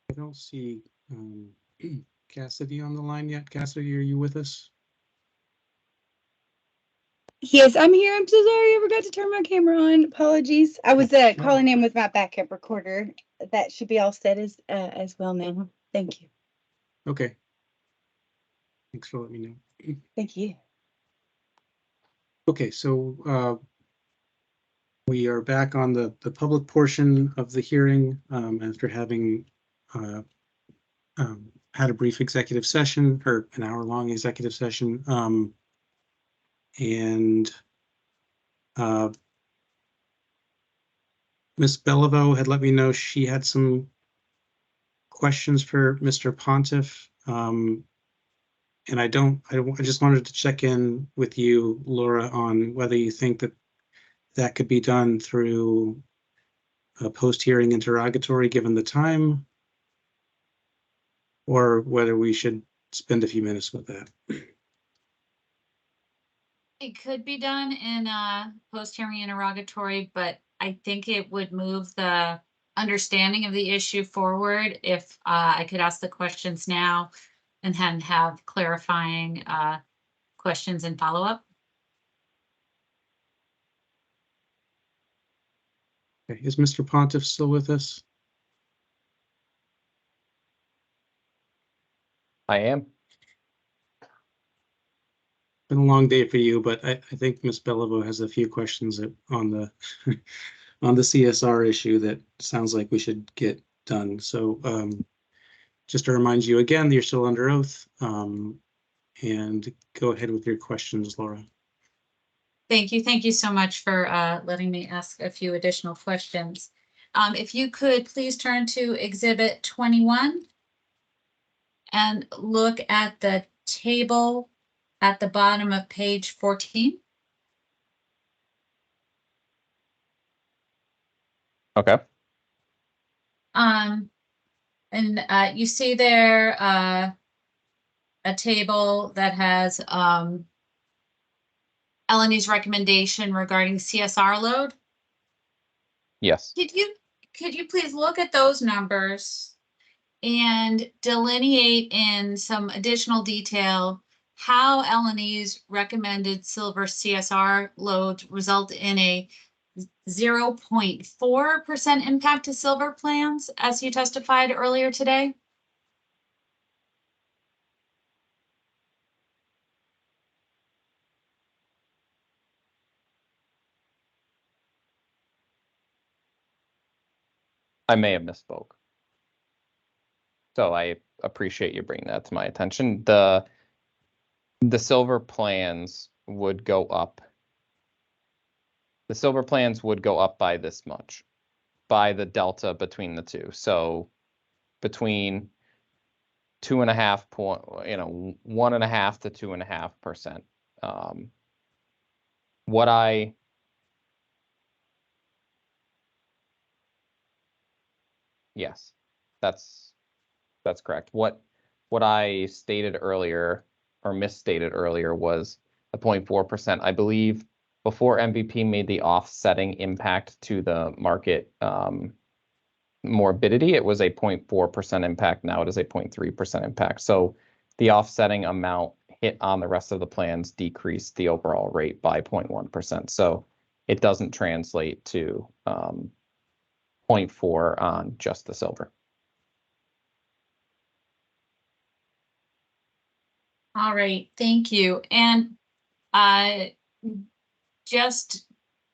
I don't see Cassidy on the line yet. Cassidy, are you with us? Yes, I'm here. I'm so sorry. I forgot to turn my camera on. Apologies. I was calling in with my backup recorder. That should be all set as well now. Thank you. Okay. Thanks for letting me know. Thank you. Okay, so we are back on the public portion of the hearing after having had a brief executive session, or an hour-long executive session. And Ms. Beliveau had let me know she had some questions for Mr. Pontiff. And I just wanted to check in with you, Laura, on whether you think that that could be done through a post-hearing interrogatory given the time, or whether we should spend a few minutes with that. It could be done in a post-hearing interrogatory, but I think it would move the understanding of the issue forward if I could ask the questions now and then have clarifying questions and follow-up. Okay. Is Mr. Pontiff still with us? I am. Been a long day for you, but I think Ms. Beliveau has a few questions on the on the CSR issue that sounds like we should get done. So just to remind you again, you're still under oath, and go ahead with your questions, Laura. Thank you. Thank you so much for letting me ask a few additional questions. If you could please turn to Exhibit 21 and look at the table at the bottom of page 14. Okay. And you see there a table that has Eleni's recommendation regarding CSR load. Yes. Could you please look at those numbers and delineate in some additional detail how Eleni's recommended silver CSR load result in a 0.4% impact to silver plans, as you testified earlier today? I may have misspoke. So I appreciate you bringing that to my attention. The silver plans would go up. The silver plans would go up by this much, by the delta between the two. So between 2.5 point, 1.5 to 2.5%. What Yes, that's correct. What I stated earlier or misstated earlier was the 0.4%. I believe before MVP made the offsetting impact to the market morbidity, it was a 0.4% impact. Now it is a 0.3% impact. So the offsetting amount hit on the rest of the plans decreased the overall rate by 0.1%. So it doesn't translate to 0.4 on just the silver. All right, thank you. And just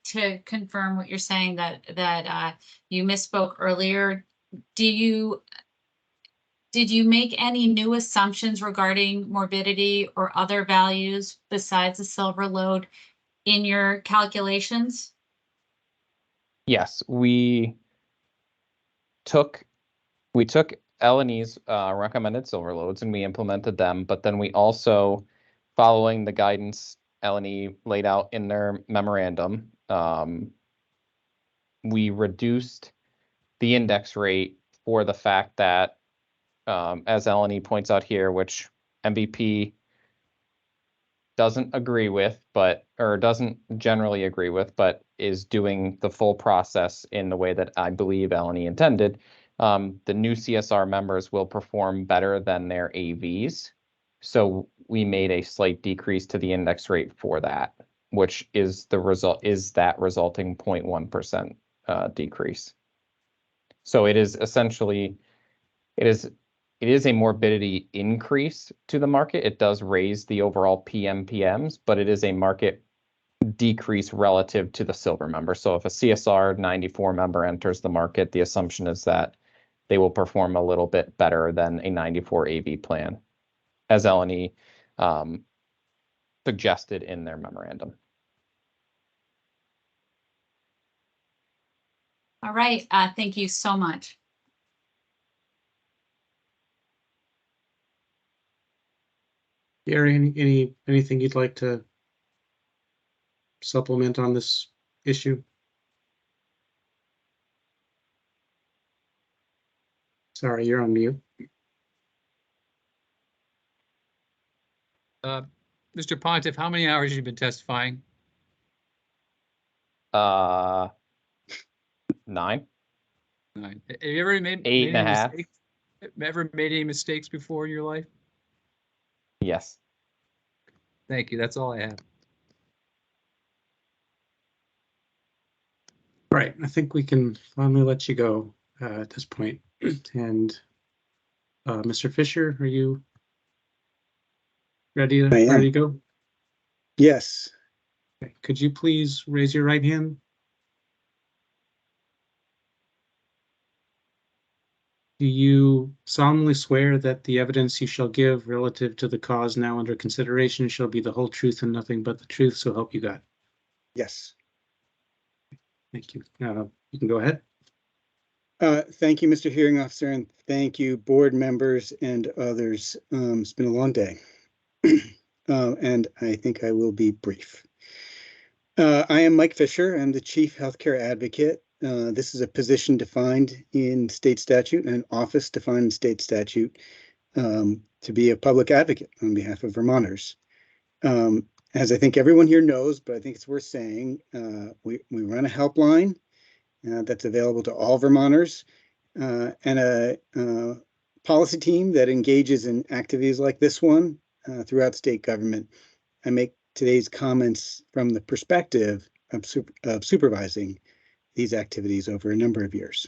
to confirm what you're saying, that you misspoke earlier, did you make any new assumptions regarding morbidity or other values besides the silver load in your calculations? Yes, we took L&E's recommended silver loads and we implemented them, but then we also, following the guidance L&E laid out in their memorandum, we reduced the index rate for the fact that, as L&E points out here, which MVP doesn't agree with, or doesn't generally agree with, but is doing the full process in the way that I believe L&E intended. The new CSR members will perform better than their AVs. So we made a slight decrease to the index rate for that, which is the result, is that resulting 0.1% decrease. So it is essentially, it is a morbidity increase to the market. It does raise the overall PMPMs, but it is a market decrease relative to the silver member. So if a CSR 94 member enters the market, the assumption is that they will perform a little bit better than a 94 AV plan, as L&E suggested in their memorandum. All right, thank you so much. Gary, anything you'd like to supplement on this issue? Sorry, you're on mute. Mr. Pontiff, how many hours have you been testifying? 9. 9. Have you ever made 8.5. Ever made any mistakes before in your life? Yes. Thank you. That's all I have. All right, I think we can finally let you go at this point. And Mr. Fisher, are you ready to go? Yes. Okay. Could you please raise your right hand? Do you solemnly swear that the evidence you shall give relative to the cause now under consideration shall be the whole truth and nothing but the truth, so help you God? Yes. Thank you. You can go ahead. Thank you, Mr. Hearing Officer, and thank you, board members and others. It's been a long day, and I think I will be brief. I am Mike Fisher. I'm the Chief Healthcare Advocate. This is a position defined in state statute and an office defined in state statute to be a public advocate on behalf of Vermonters. As I think everyone here knows, but I think it's worth saying, we run a helpline that's available to all Vermonters and a policy team that engages in activities like this one throughout state government. I make today's comments from the perspective of supervising these activities over a number of years.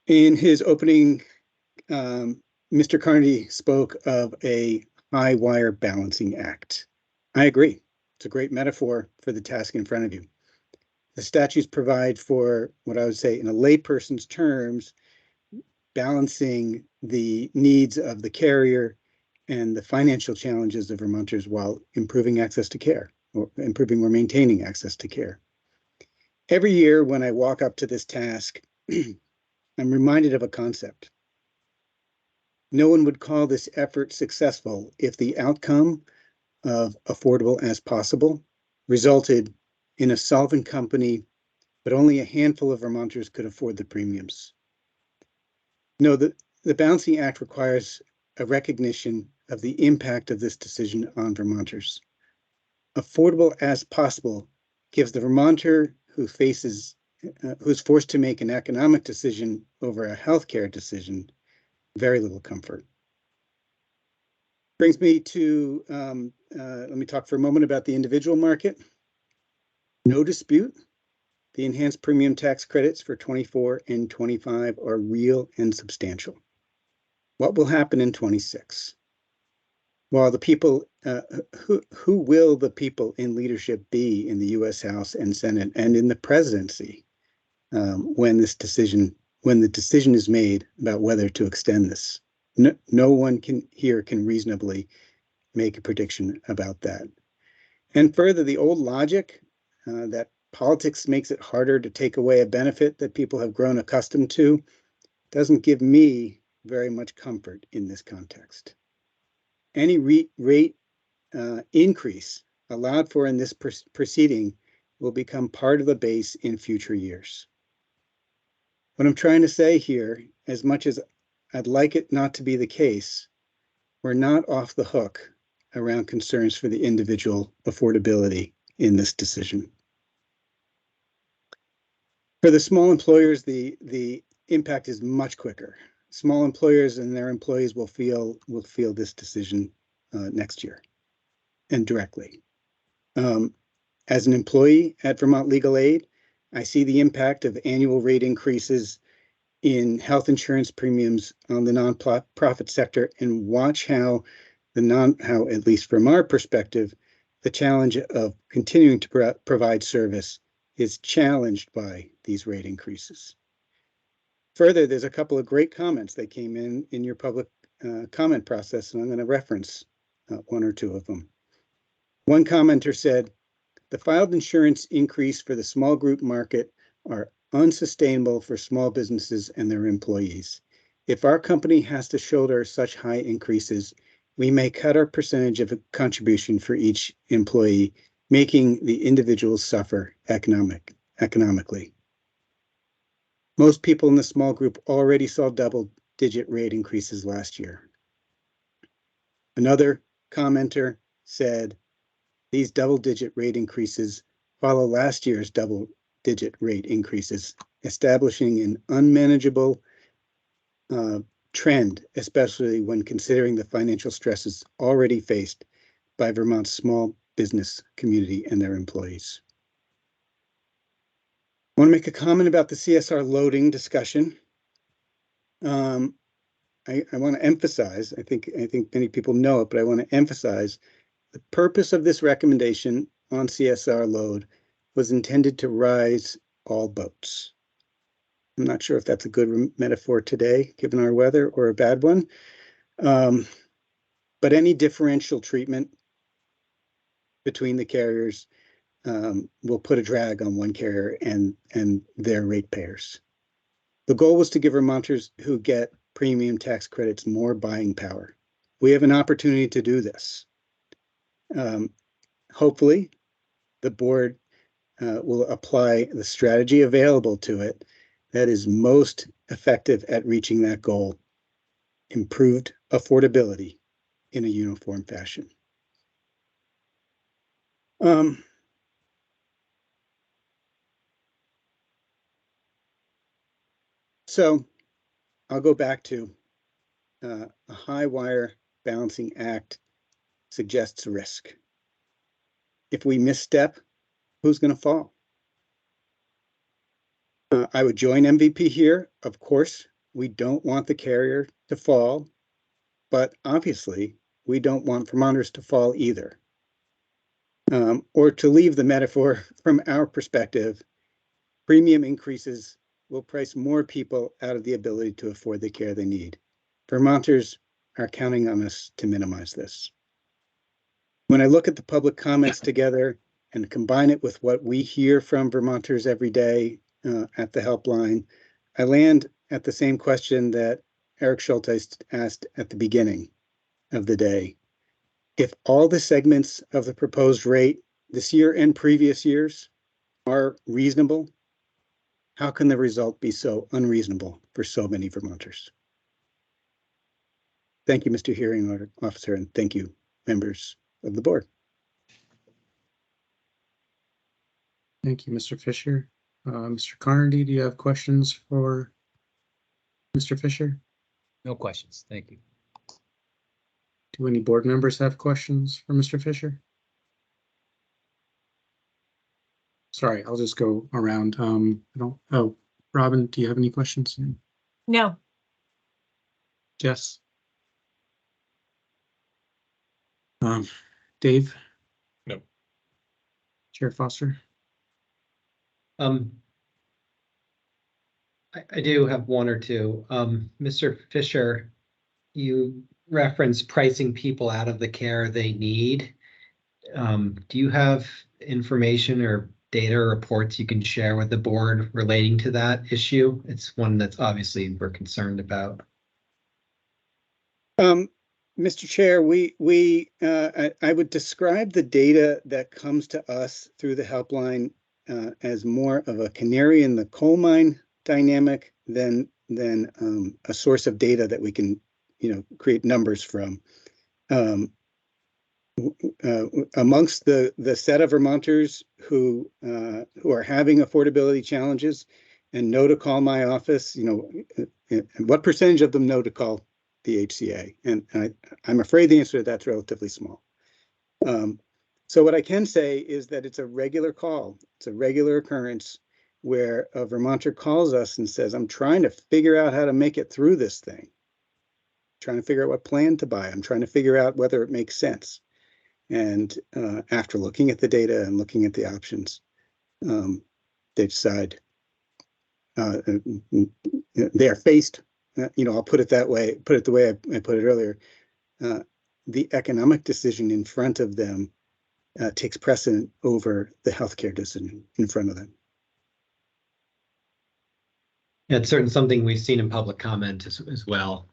In his opening, Mr. Carney spoke of a high wire balancing act. I agree. It's a great metaphor for the task in front of you. The statutes provide for what I would say in a layperson's terms, balancing the needs of the carrier and the financial challenges of Vermonters while improving access to care, or improving or maintaining access to care. Every year when I walk up to this task, I'm reminded of a concept. No one would call this effort successful if the outcome of affordable as possible resulted in a solvent company, but only a handful of Vermonters could afford the premiums. No, the Balancing Act requires a recognition of the impact of this decision on Vermonters. Affordable as possible gives the Vermonter who's forced to make an economic decision over a healthcare decision very little comfort. Brings me to, let me talk for a moment about the individual market. No dispute, the enhanced premium tax credits for 24 and 25 are real and substantial. What will happen in 26? While the people, who will the people in leadership be in the U.S. House and Senate and in the presidency when the decision is made about whether to extend this? No one here can reasonably make a prediction about that. And further, the old logic that politics makes it harder to take away a benefit that people have grown accustomed to doesn't give me very much comfort in this context. Any rate increase allowed for in this proceeding will become part of the base in future years. What I'm trying to say here, as much as I'd like it not to be the case, we're not off the hook around concerns for the individual affordability in this decision. For the small employers, the impact is much quicker. Small employers and their employees will feel this decision next year and directly. As an employee at Vermont Legal Aid, I see the impact of annual rate increases in health insurance premiums on the nonprofit sector and watch how, at least from our perspective, the challenge of continuing to provide service is challenged by these rate increases. Further, there's a couple of great comments that came in your public comment process, and I'm going to reference one or two of them. One commenter said, the filed insurance increase for the small group market are unsustainable for small businesses and their employees. If our company has to shoulder such high increases, we may cut our percentage of a contribution for each employee, making the individuals suffer economically. Most people in the small group already saw double-digit rate increases last year. Another commenter said, these double-digit rate increases follow last year's double-digit rate increases, establishing an unmanageable trend, especially when considering the financial stresses already faced by Vermont's small business community and their employees. I want to make a comment about the CSR loading discussion. I want to emphasize, I think many people know it, but I want to emphasize the purpose of this recommendation on CSR load was intended to rise all boats. I'm not sure if that's a good metaphor today, given our weather, or a bad one. But any differential treatment between the carriers will put a drag on one carrier and their ratepayers. The goal was to give Vermonters who get premium tax credits more buying power. We have an opportunity to do this. Hopefully, the board will apply the strategy available to it that is most effective at reaching that goal, improved affordability in a uniform fashion. So I'll go back to a high wire balancing act suggests risk. If we misstep, who's going to fall? I would join MVP here. Of course, we don't want the carrier to fall, but obviously we don't want Vermonters to fall either. Or to leave the metaphor from our perspective, premium increases will price more people out of the ability to afford the care they need. Vermonters are counting on us to minimize this. When I look at the public comments together and combine it with what we hear from Vermonters every day at the helpline, I land at the same question that Eric Schultes asked at the beginning of the day. If all the segments of the proposed rate this year and previous years are reasonable, how can the result be so unreasonable for so many Vermonters? Thank you, Mr. Hearing Officer, and thank you, members of the board. Thank you, Mr. Fisher. Mr. Carnegie, do you have questions for Mr. Fisher? No questions. Thank you. Do any board members have questions for Mr. Fisher? Sorry, I'll just go around. Oh, Robin, do you have any questions? No. Jess? Dave? No. Chair Foster? I do have one or two. Mr. Fisher, you referenced pricing people out of the care they need. Do you have information or data or reports you can share with the board relating to that issue? It's one that's obviously we're concerned about. Mr. Chair, I would describe the data that comes to us through the helpline as more of a canary in the coal mine dynamic than a source of data that we can, create numbers from. Amongst the set of Vermonters who are having affordability challenges and know to call my office, what percentage of them know to call the HCA? And I'm afraid the answer to that's relatively small. So what I can say is that it's a regular call. It's a regular occurrence where a Vermonter calls us and says, I'm trying to figure out how to make it through this thing. Trying to figure out what plan to buy. I'm trying to figure out whether it makes sense. And after looking at the data and looking at the options, they decide they are faced, I'll put it that way, put it the way I put it earlier. The economic decision in front of them takes precedent over the healthcare decision in front of them. Yeah, it's certainly something we've seen in public comment as well.